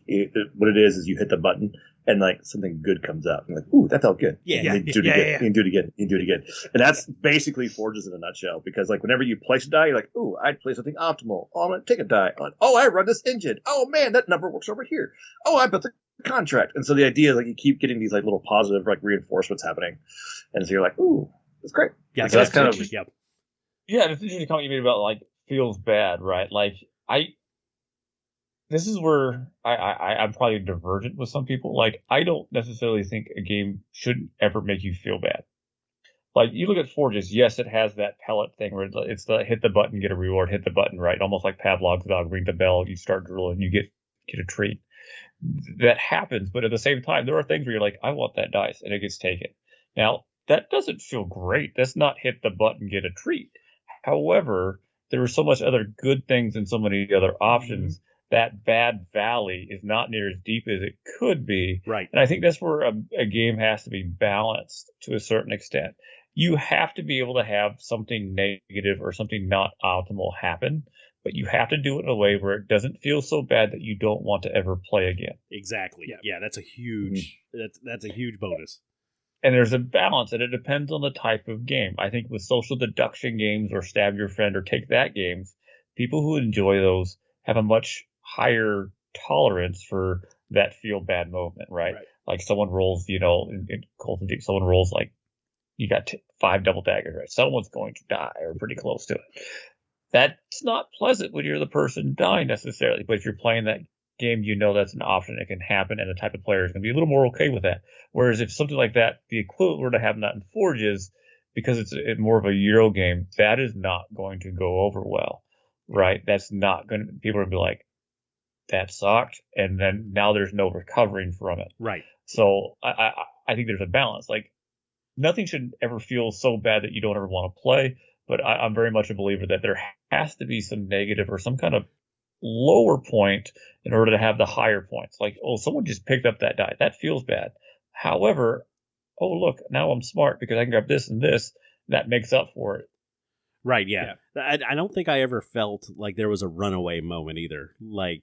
what it is you hit the button and like something good comes out. And like, ooh, that felt good. Yeah. And do it again. You can do it again. You can do it again. And that's basically Forges in a nutshell. Because like whenever you place a die, you're like, ooh, I'd play something optimal. Oh, I'm gonna take a die. Oh, I run this engine. Oh man, that number works over here. Oh, I built the contract. And so the idea is like you keep getting these like little positive like reinforcements happening. And so you're like, ooh, that's great. Yeah, so that's kind of Yeah, it's interesting comment you made about like feels bad, right? Like this is where I'm probably divergent with some people. Like, I don't necessarily think a game shouldn't ever make you feel bad. Like, you look at Forges, yes, it has that pellet thing where it's the hit the button, get a reward, hit the button, right? Almost like Pavlov's dog, ring the bell, you start drilling, you get a treat. That happens, but at the same time, there are things where you're like, I want that dice, and it gets taken. Now, that doesn't feel great. That's not hit the button, get a treat. However, there are so much other good things and so many other options. Mm-hmm. That bad valley is not near as deep as it could be. Right. And I think that's where a game has to be balanced to a certain extent. You have to be able to have something negative or something not optimal happen, but you have to do it in a way where it doesn't feel so bad that you don't want to ever play again. Exactly. Yeah, that's a huge that's a huge bonus. And there's a balance, and it depends on the type of game. I think with social deduction games or stab your friend or take that games, people who enjoy those have a much higher tolerance for that feel bad moment, right? Like someone rolls, in Cult of Duty, someone rolls like you got 5 double daggers, right? Someone's going to die or pretty close to it. That's not pleasant when you're the person dying necessarily, but if you're playing that game, that's an option that can happen, and the type of player is going to be a little more okay with that. Whereas if something like that, the equivalent were to have that in Forges, because it's more of a Euro game, that is not going to go over well, right? That's not going to, people are going to be like, that sucked, and then now there's no recovering from it. Right. So I think there's a balance. Like, nothing should ever feel so bad that you don't ever want to play, but I'm very much a believer that there has to be some negative or some kind of lower point in order to have the higher points. Like, oh, someone just picked up that die. That feels bad. However, oh, look, now I'm smart because I can grab this and this. That makes up for it. Right, yeah. I don't think I ever felt like there was a runaway moment either. Like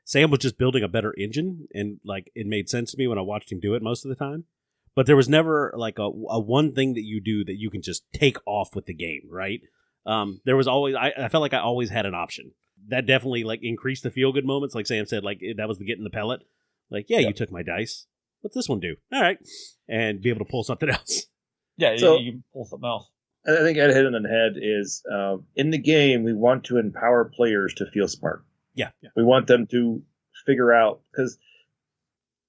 Sam was just building a better engine, and like it made sense to me when I watched him do it most of the time. But there was never like a one thing that you do that you can just take off with the game, right? There was always I felt like I always had an option. That definitely like increased the feel good moments. Like Sam said, like that was the getting the pellet. Like, yeah, you took my dice. What's this one do? All right, and be able to pull something else. Yeah, So- you can pull something else. I think Ed hit it on the head is in the game, we want to empower players to feel smart. Yeah. We want them to figure out, because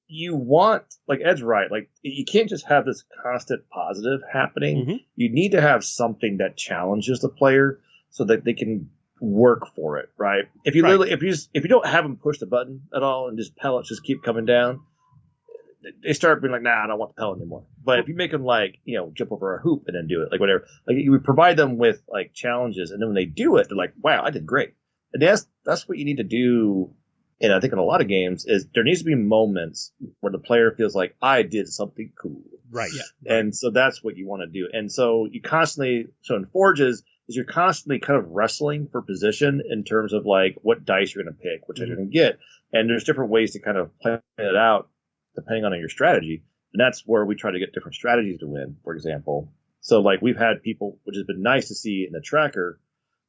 you want, like Ed's right, like you can't just have this constant positive happening. Mm-hmm. You need to have something that challenges the player so that they can work for it, right? If you literally, if you don't have them push the button at all and just pellets just keep coming down, they start being like, nah, I don't want the pellet anymore. But if you make them like, jump over a hoop and then do it, like whatever, like you would provide them with like challenges, and then when they do it, they're like, wow, I did great. And that's what you need to do. And I think in a lot of games is there needs to be moments where the player feels like I did something cool. Right. Yeah. And so that's what you want to do. And so you constantly, so in Forges, is you're constantly kind of wrestling for position in terms of like what dice you're going to pick, which you're going to get. And there's different ways to kind of plan it out depending on your strategy. And that's where we try to get different strategies to win, for example. So like we've had people, which has been nice to see in the tracker,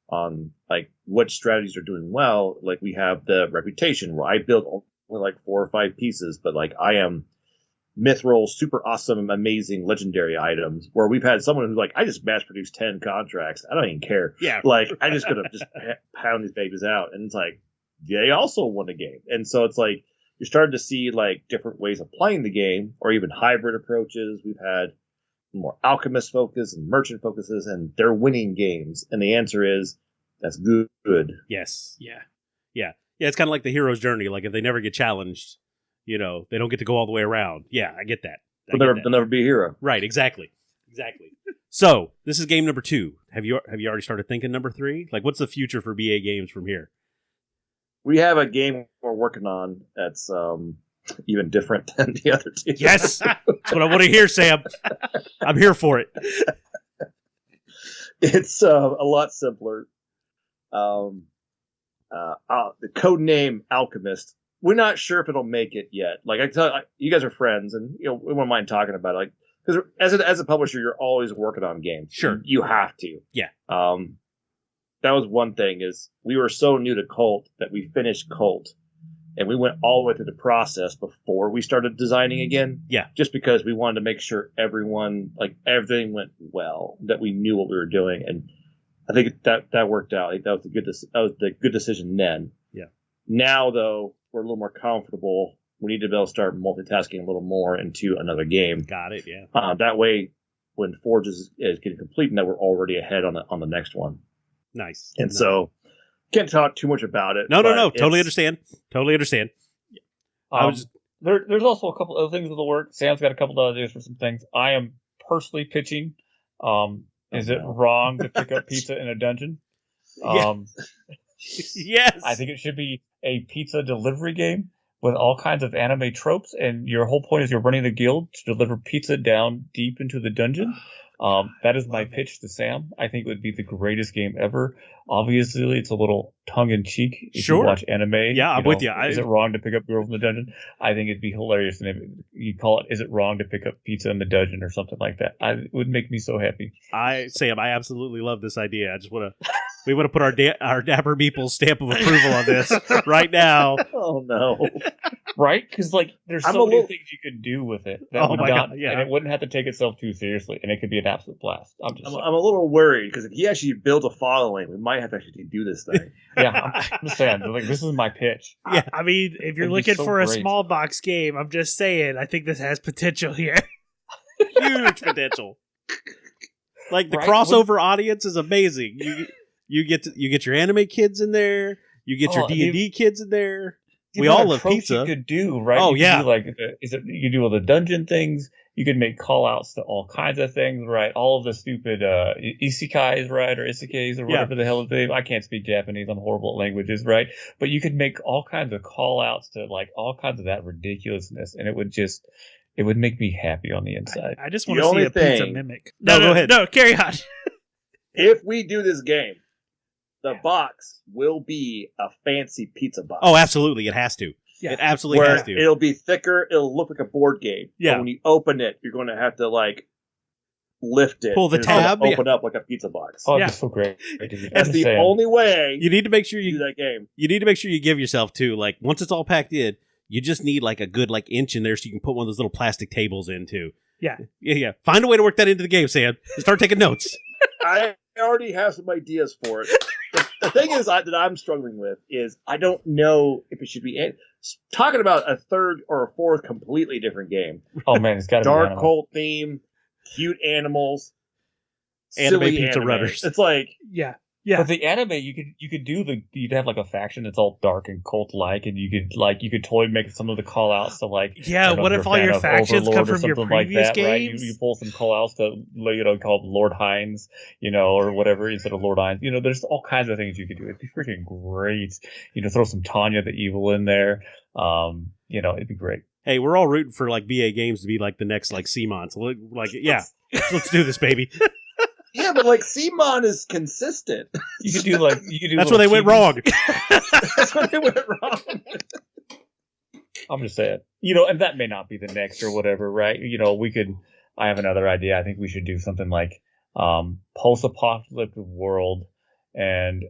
on like what strategies are doing well. Like we have the reputation where I build only like 4 or 5 pieces, but like I am mithril, super awesome, amazing, legendary items. Where we've had someone who's like, I just mass produced 10 contracts. I don't even care. Yeah. Like I just gonna just pound these babies out, and it's like they also won a game. And so it's like you're starting to see like different ways of playing the game, or even hybrid approaches. We've had more alchemist focus and merchant focuses, and they're winning games. And the answer is that's good. Yes. Yeah. It's kind of like the hero's journey. Like if they never get challenged, they don't get to go all the way around. Yeah, I get that. They'll never be a hero. Right. Exactly. So this is game number 2. Have you already started thinking number 3? Like, what's the future for BA games from here? We have a game we're working on that's even different than the other two. Yes, that's what I want to hear, Sam. I'm here for it. It's a lot simpler. The code name Alchemist. We're not sure if it'll make it yet. Like I tell you guys are friends, and we wouldn't mind talking about it. Like because as a publisher, you're always working on games. Sure, you have to. Yeah. That was one thing is we were so new to Cult that we finished Cult, and we went all the way through the process before we started designing again. Yeah. Just because we wanted to make sure everything went well, that we knew what we were doing, and I think that worked out. I think that was the good decision then. Yeah. Now though, we're a little more comfortable. We need to be able to start multitasking a little more into another game. Got it. Yeah. That way, when Forge is getting complete, now we're already ahead on the next one. Nice. And so, can't talk too much about it. No. Totally understand. There's also a couple other things in the work. Sam's got a couple of ideas for some things. I am personally pitching. Is it wrong to pick up pizza in a dungeon? Yes. I think it should be a pizza delivery game with all kinds of anime tropes, and your whole point is you're running a guild to deliver pizza down deep into the dungeon. That is my pitch to Sam. I think it would be the greatest game ever. Obviously, it's a little tongue-in-cheek if you watch anime. Yeah, I'm with you. Is it wrong to pick up girls in the dungeon? I think it'd be hilarious. And you call it, is it wrong to pick up pizza in the dungeon or something like that? It would make me so happy. Sam, I absolutely love this idea. I just want to... We want to put our Dapper Meeple stamp of approval on this right now. Oh, no. Right? Because, there's so many things you could do with it. God, yeah. And it wouldn't have to take itself too seriously, and it could be an absolute blast. I'm a little worried, because if he actually builds a following, we might have to actually do this thing. Yeah, I'm just saying. This is my pitch. Yeah, I mean, if you're looking for a small box game, I'm just saying, I think this has potential here. huge potential. Like the Right? crossover audience is amazing. You get your anime kids in there. You get your D&D kids in there. We all love pizza. You could do, right? Oh, you could do, like, you could do all the dungeon things. You could make call outs to all kinds of things, right? All of the stupid isekais, right? Or isekais or whatever the hell they. I can't speak Japanese. I'm horrible at languages, right? But you could make all kinds of call outs to like all kinds of that ridiculousness, and it would make me happy on the inside. I just want to see a pizza mimic. No, go ahead. No, carry on. If we do this game, the box will be a fancy pizza box. Oh, absolutely. It has to. Yeah. It absolutely has to. It'll be thicker. It'll look like a board game. Yeah. But when you open it, you're going to have to like lift it. Pull the and it's gonna tab. Open up like a pizza box. Oh, Yeah. that's so great. That's the only way You need to make sure you do that game. You need to make sure you give yourself too. Like once it's all packed in, you just need like a good like inch in there so you can put one of those little plastic tables in too. Yeah. Yeah. Find a way to work that into the game, Sam. Start taking notes. I already have some ideas for it. The thing is that I'm struggling with is I don't know if it should be talking about a third or a fourth completely different game. Oh man, it's got to be Dark animal. cult theme, cute animals, Anime silly pizza anime. runners. It's like Yeah. But the anime, you could do you'd have like a faction that's all dark and cult like, and you could totally make some of the call outs to like. Yeah, I don't know what if if you're all a fan your of factions Overlord come or from your something like previous that, right? games? You pull some call outs to called Lord Hines, or whatever instead of Lord Hines. There's all kinds of things you could do. It'd be freaking great. Throw some Tanya the Evil in there. It'd be great. Hey, we're all rooting for like BA Games to be like the next like CMON. So like, yeah, let's do this, baby. yeah, but like Simon is consistent. You could do That's where they went wrong. That's where they went wrong. I'm just saying, and that may not be the next or whatever, right? I have another idea. I think we should do something like post-apocalyptic world, and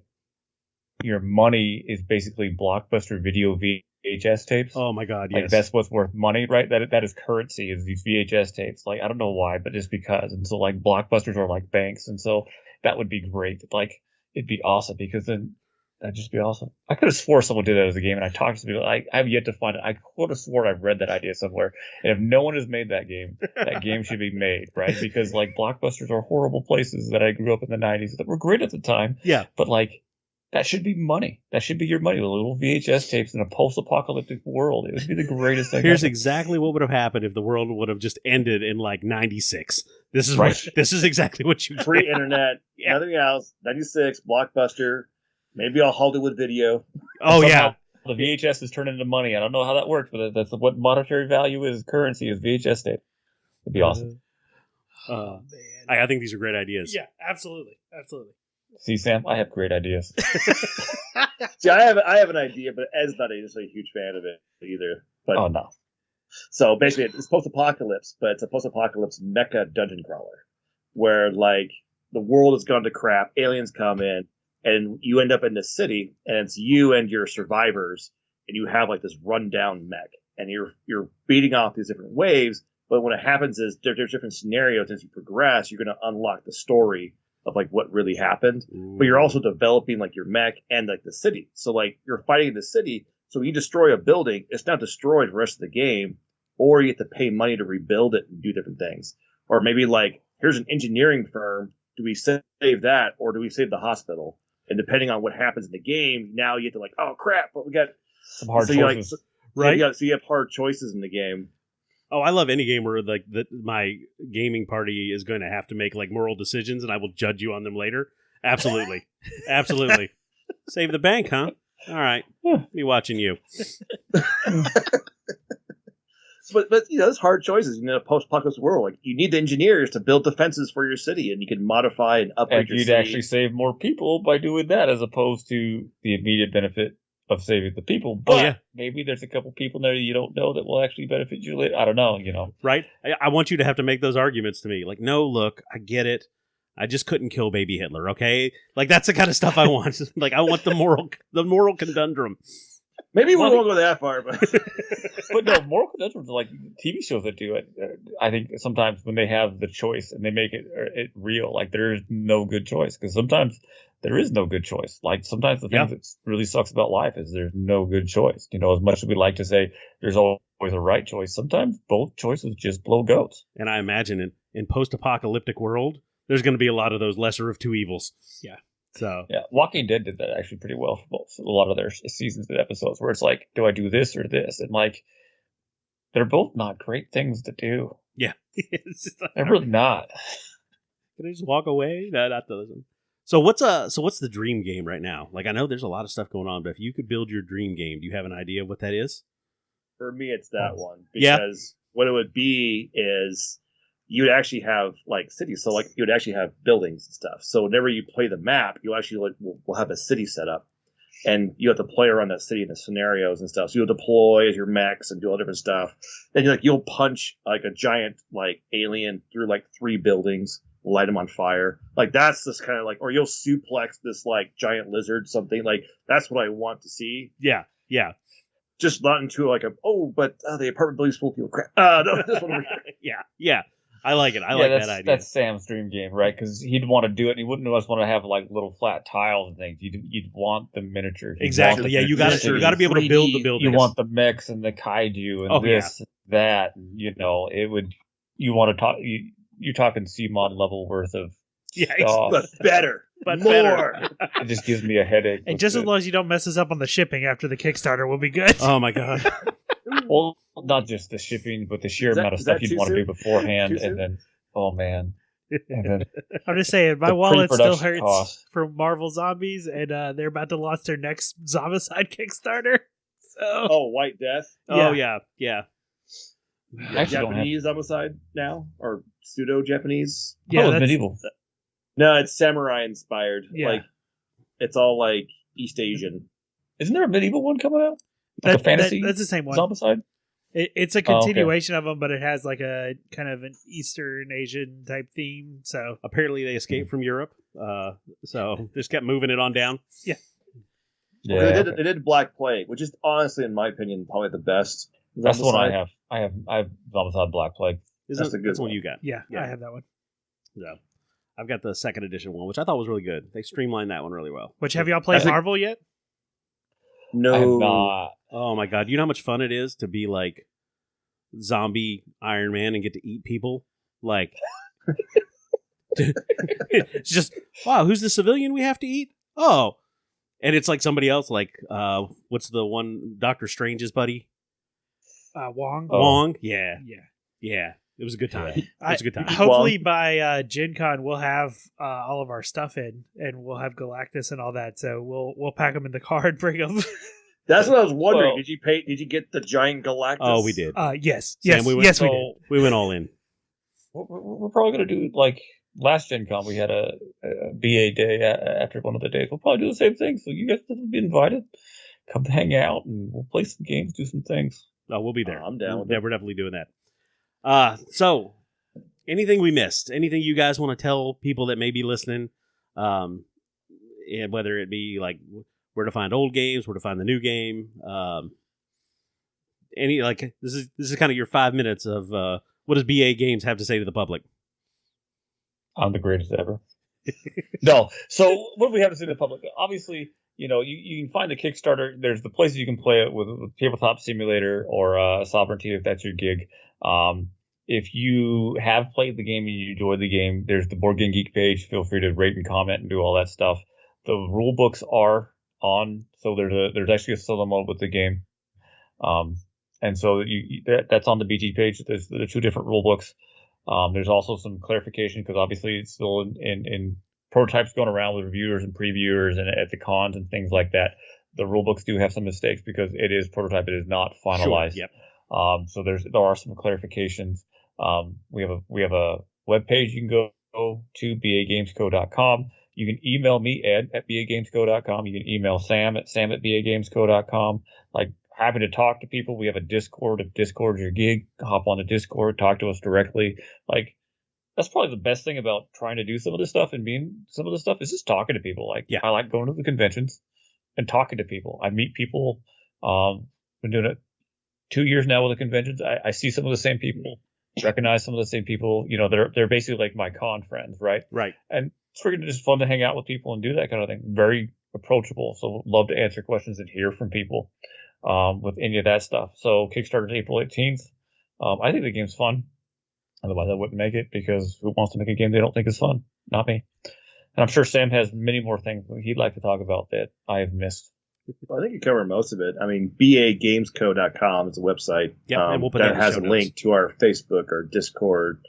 your money is basically Blockbuster video VHS tapes. Oh my God, like yes. that's what's worth money, right? That is currency, is these VHS tapes. Like I don't know why, but just because. And so like Blockbusters are like banks, and so that would be great. Like it'd be awesome because then that'd just be awesome. I could have swore someone did that as a game, and I talked to people. I have yet to find it. I could have sworn I've read that idea somewhere. And if no one has made that game should be made, right? Because like Blockbusters are horrible places that I grew up in the 90s that were great at the time. Yeah. But like that should be money. That should be your money. Little VHS tapes in a post-apocalyptic world. It would be the greatest thing. Here's ever. exactly what would have happened if the world would have just ended in like 96. This is Right. this is exactly what you Pre-internet, Yeah. nothing else. 96, Blockbuster, maybe a Hollywood Video. Oh Somehow yeah. the VHS is turned into money. I don't know how that works, but that's what monetary value is. Currency is VHS tape. It'd be awesome. Man. I think these are great ideas. Yeah, absolutely. See, Sam, I have great ideas. See, I have an idea, but Ed's not a huge fan of it either. But Oh no. so basically, it's post-apocalypse, but it's a post-apocalypse mecha dungeon crawler, where like the world has gone to crap, aliens come in, and you end up in this city, and it's you and your survivors, and you have like this rundown mech, and you're beating off these different waves. But what happens is there's different scenarios as you progress. You're going to unlock the story of like what really happened, but you're also developing like your mech and like the city. So like you're fighting in the city. So when you destroy a building, it's not destroyed for the rest of the game, or you have to pay money to rebuild it and do different things. Or maybe like here's an engineering firm. Do we save that, or do we save the hospital? And depending on what happens in the game, now you have to like, oh crap, but we got Some hard so choices. Right? So you have hard choices in the game. Oh, I love any game where like my gaming party is going to have to make like moral decisions, and I will judge you on them later. Absolutely, absolutely. Save the bank, huh? All right, be watching you. But there's hard choices in a post-apocalypse world. Like you need the engineers to build defenses for your city, and you can modify and upgrade And your you'd city. actually save more people by doing that, as opposed to the immediate benefit of saving the people. But maybe there's a couple people there you don't know that will actually benefit you later. I don't know, Right? I want you to have to make those arguments to me. Like, no, look, I get it. I just couldn't kill baby Hitler, okay? Like, that's the kind of stuff I want. Like, I want the moral conundrum. Maybe we won't go that far, but But no, moral conundrums are like TV shows that do it. I think sometimes when they have the choice and they make it real, like there is no good choice, because sometimes there is no good choice. Like sometimes the thing that really sucks about life is there's no good choice. As much as we like to say there's always a right choice, sometimes both choices just blow goats. And I imagine in post-apocalyptic world, there's going to be a lot of those lesser of two evils. Yeah. So Yeah, Walking Dead did that actually pretty well for a lot of their seasons and episodes, where it's like, do I do this or this? And like, they're both not great things to do. yeah, They're really not. Can I just walk away? No, not those. So what's the dream game right now? Like, I know there's a lot of stuff going on, but if you could build your dream game, do you have an idea of what that is? For me, it's that one Yeah. because what it would be is you would actually have like cities. So like you would actually have buildings and stuff. So whenever you play the map, you actually will have a city set up, and you have to play around that city in the scenarios and stuff. So you'll deploy as your mechs and do all different stuff. Then you'll punch like a giant like alien through like 3 buildings, light them on fire. Like that's this kind of like, or you'll suplex this like giant lizard, something like that's what I want to see. Yeah. Just not into like but the apartment building's full of people. Crap. No, this one. Yeah. I like it. I like that idea. That's Sam's dream game, right? Because he'd want to do it, and he wouldn't just want to have like little flat tiles and things. You'd want the miniature. Exactly. Yeah, you got to be able to build the buildings. You want the mechs and the kaiju and that. And, it would. You want to talk. You're talking CMOD level worth of stuff. But better. But more. better. It just gives me a headache. And just as long as you don't mess us up on the shipping after the Kickstarter, we'll be good. Oh my god. Well, not just the shipping, but the sheer amount of stuff you'd want to do beforehand, and then, oh man, and then I'm just saying, my the wallet still pre-production hurts cost. for Marvel Zombies, and they're about to launch their next Zombicide Kickstarter. So, Oh, White Death. Oh yeah. Actually don't Japanese homicide now, or pseudo Japanese. yeah, it's that's, medieval. No, it's samurai inspired. Yeah. Like it's all like East Asian. Isn't there a medieval one coming out? Like a fantasy that's the same one. Zombicide? It's a Oh, okay. continuation of them, but it has like a kind of an Eastern Asian type theme. So Apparently they escaped from Europe. So just kept moving it on down. Yeah, They did Black Plague, which is honestly, in my opinion, probably the best. that's the one I Zombicide. have. I have Zombicide Black Plague. That's the good one one. you got. yeah, Yeah. I have that one. So I've got the second edition one, which I thought was really good. They streamlined that one really well. Which have y'all played I think- Marvel yet? No, I have not. Oh my god, you know how much fun it is to be like zombie Iron Man and get to eat people? Like it's just, wow, who's the civilian we have to eat? Oh. And it's like somebody else, like what's the one, Doctor Strange's buddy? Wong. Oh. Wong? Yeah. Yeah. It was a good time. Yeah. It was a good time. Hopefully by Gen Con we'll have all of our stuff in, and we'll have Galactus and all that. So we'll pack them in the car and bring them. that's what I was wondering. Well- Did you pay? Did you get the giant Galactus? Oh, we did. Yes, Sam, yes, we went- yes, we so- did. We went all in. We're probably going to do, like, last Gen Con, we had a BA day after one of the days. We'll probably do the same thing. So you guys will be invited. Come hang out, and we'll play some games, do some things. Oh, we'll be there. I'm down with Yeah, we're definitely doing that. So, anything we missed? Anything you guys want to tell people that may be listening? And whether it be like where to find old games, where to find the new game. This is kind of your 5 minutes of what does BA Games have to say to the public? I'm the greatest ever. No. So what do we have to say to the public? Obviously, you can find the Kickstarter. There's the places you can play it with Tabletop Simulator or Sovereignty if that's your gig. If you have played the game and you enjoyed the game, there's the Board Game Geek page. Feel free to rate and comment and do all that stuff. The rule books are on, so there's actually a solo mode with the game. And so that's on the BG page. There's 2 different rule books. There's also some clarification because obviously it's still in prototypes going around with reviewers and previewers and at the cons and things like that. The rule books do have some mistakes because it is prototype. It is not finalized. Sure, yep. So there are some clarifications. We have a web page you can go to bagamesco.com. You can email me, Ed, at bagamesco.com. You can email Sam at bagamesco.com. Like, happy to talk to people. We have a Discord. If Discord's your gig, hop on the Discord, talk to us directly. Like, that's probably the best thing about trying to do some of this stuff and being some of the stuff is just talking to people. Like, yeah. I like going to the conventions and talking to people. I meet people. Been doing it 2 years now with the conventions. I see some of the same people, recognize some of the same people. They're basically like my con friends, right? Right. And it's freaking just fun to hang out with people and do that kind of thing. Very approachable. So love to answer questions and hear from people with any of that stuff. So Kickstarter's April 18th. I think the game's fun. Otherwise, I wouldn't make it, because who wants to make a game they don't think is fun? Not me. And I'm sure Sam has many more things he'd like to talk about that I have missed. Well, I think you covered most of it. I mean, bagamesco.com is a website and we'll put that in the has show a notes. link to our Facebook, our Discord,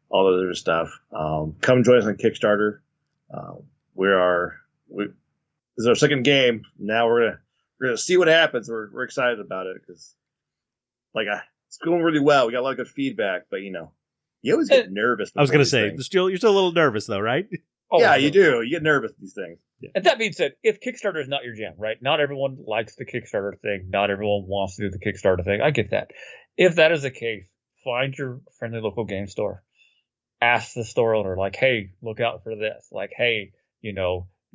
all the other stuff. Come join us on Kickstarter. This is our second game. Now we're gonna see what happens. We're excited about it because, it's going really well. We got a lot of good feedback, but you always get nervous. I was going to before say, these things. you're still a little nervous though, right? Oh, Yeah, you do. You get nervous with these things. And that being said, if Kickstarter is not your jam, right? Not everyone likes the Kickstarter thing. Not everyone wants to do the Kickstarter thing. I get that. If that is the case, find your friendly local game store. Ask the store owner, like, hey, look out for this. Like, hey,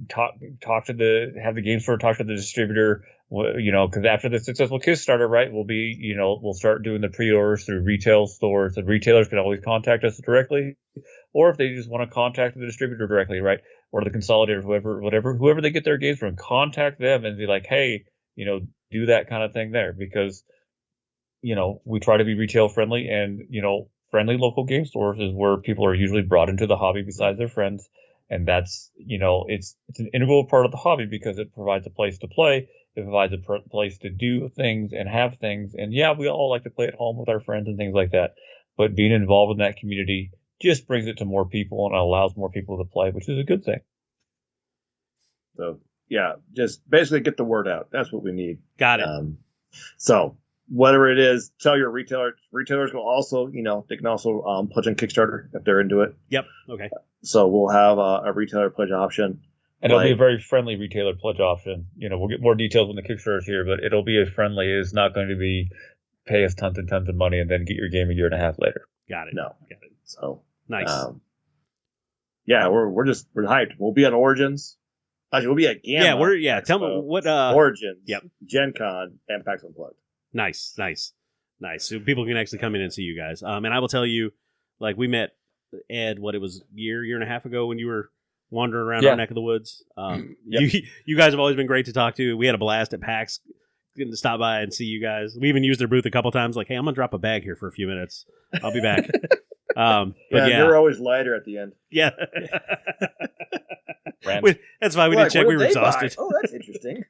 talk to have the game store talk to the distributor. Because after the successful Kickstarter, right, we'll start doing the pre-orders through retail stores. The retailers can always contact us directly, or if they just want to contact the distributor directly, right, or the consolidator, whoever they get their games from, contact them and be like, hey, do that kind of thing there, because we try to be retail friendly, and friendly local game stores is where people are usually brought into the hobby besides their friends. And that's, it's an integral part of the hobby, because it provides a place to play. It provides a place to do things and have things. And yeah, we all like to play at home with our friends and things like that. But being involved in that community just brings it to more people and allows more people to play, which is a good thing. So, yeah, just basically get the word out. That's what we need. Got it. So, whatever it is, tell your retailers. Retailers will also, they can also pledge on Kickstarter if they're into it. Yep. Okay. So we'll have a retailer pledge option. And it'll be a very friendly retailer pledge option. We'll get more details when the Kickstarter is here, but it'll be a friendly. It's not going to be pay us tons and tons of money and then get your game a year and a half later. Got it. No. Got it. So Nice. Yeah, we're hyped. We'll be on Origins. Actually, we'll be at Gamma. Tell me what Origins. Yep. Gen Con and PAX Unplugged. Nice. So people can actually come in and see you guys. And I will tell you, like, we met Ed, it was year and a half ago when you were wandering around our neck of the woods. You guys have always been great to talk to. We had a blast at PAX, getting to stop by and see you guys. We even used their booth a couple times. Like, hey, I'm gonna drop a bag here for a few minutes. I'll be back. But they're always lighter at the end. Yeah. That's why we didn't check. We were exhausted. Oh, that's interesting.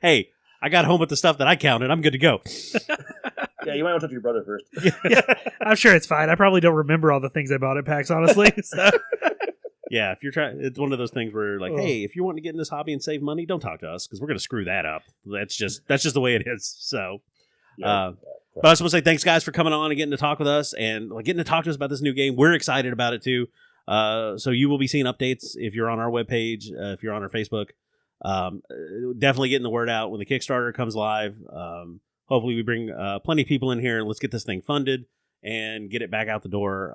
Hey, I got home with the stuff that I counted. I'm good to go. Yeah, you might want to talk to your brother first. I'm sure it's fine. I probably don't remember all the things I bought at PAX, honestly. So. Yeah, if you're trying, it's one of those things where, like, hey, if you want to get in this hobby and save money, don't talk to us, because we're going to screw that up. That's just the way it is. So, but I just want to say thanks, guys, for coming on and getting to talk with us and getting to talk to us about this new game. We're excited about it too. So you will be seeing updates if you're on our webpage, if you're on our Facebook. Definitely getting the word out when the Kickstarter comes live. Hopefully we bring plenty of people in here and let's get this thing funded and get it back out the door.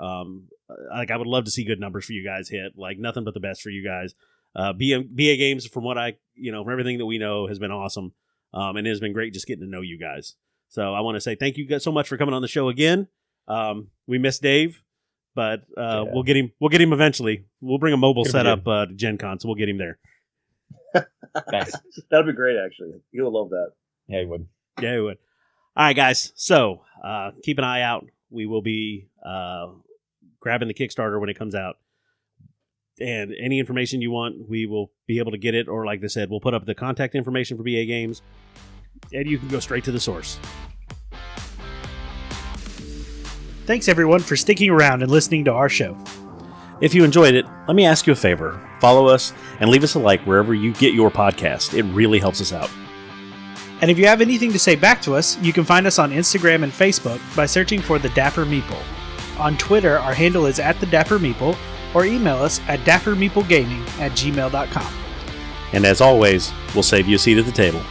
I would love to see good numbers for you guys hit. Like, nothing but the best for you guys. BA Games, from what from everything that we know, has been awesome. And it has been great just getting to know you guys. So I want to say thank you guys so much for coming on the show again. We miss Dave, but we'll get him eventually. We'll bring a mobile setup to Gen Con, so we'll get him there. Nice. That'd be great, actually. You'll love that. Yeah, he would. Yeah, he would. All right, guys. So keep an eye out. We will be grabbing the Kickstarter when it comes out. And any information you want, we will be able to get it. Or like I said, we'll put up the contact information for BA Games. And you can go straight to the source. Thanks, everyone, for sticking around and listening to our show. If you enjoyed it, let me ask you a favor. Follow us and leave us a like wherever you get your podcast. It really helps us out. And if you have anything to say back to us, you can find us on Instagram and Facebook by searching for The Dapper Meeple. On Twitter, our handle is @TheDapperMeeple, or email us at dappermeeplegaming@gmail.com. And as always, we'll save you a seat at the table.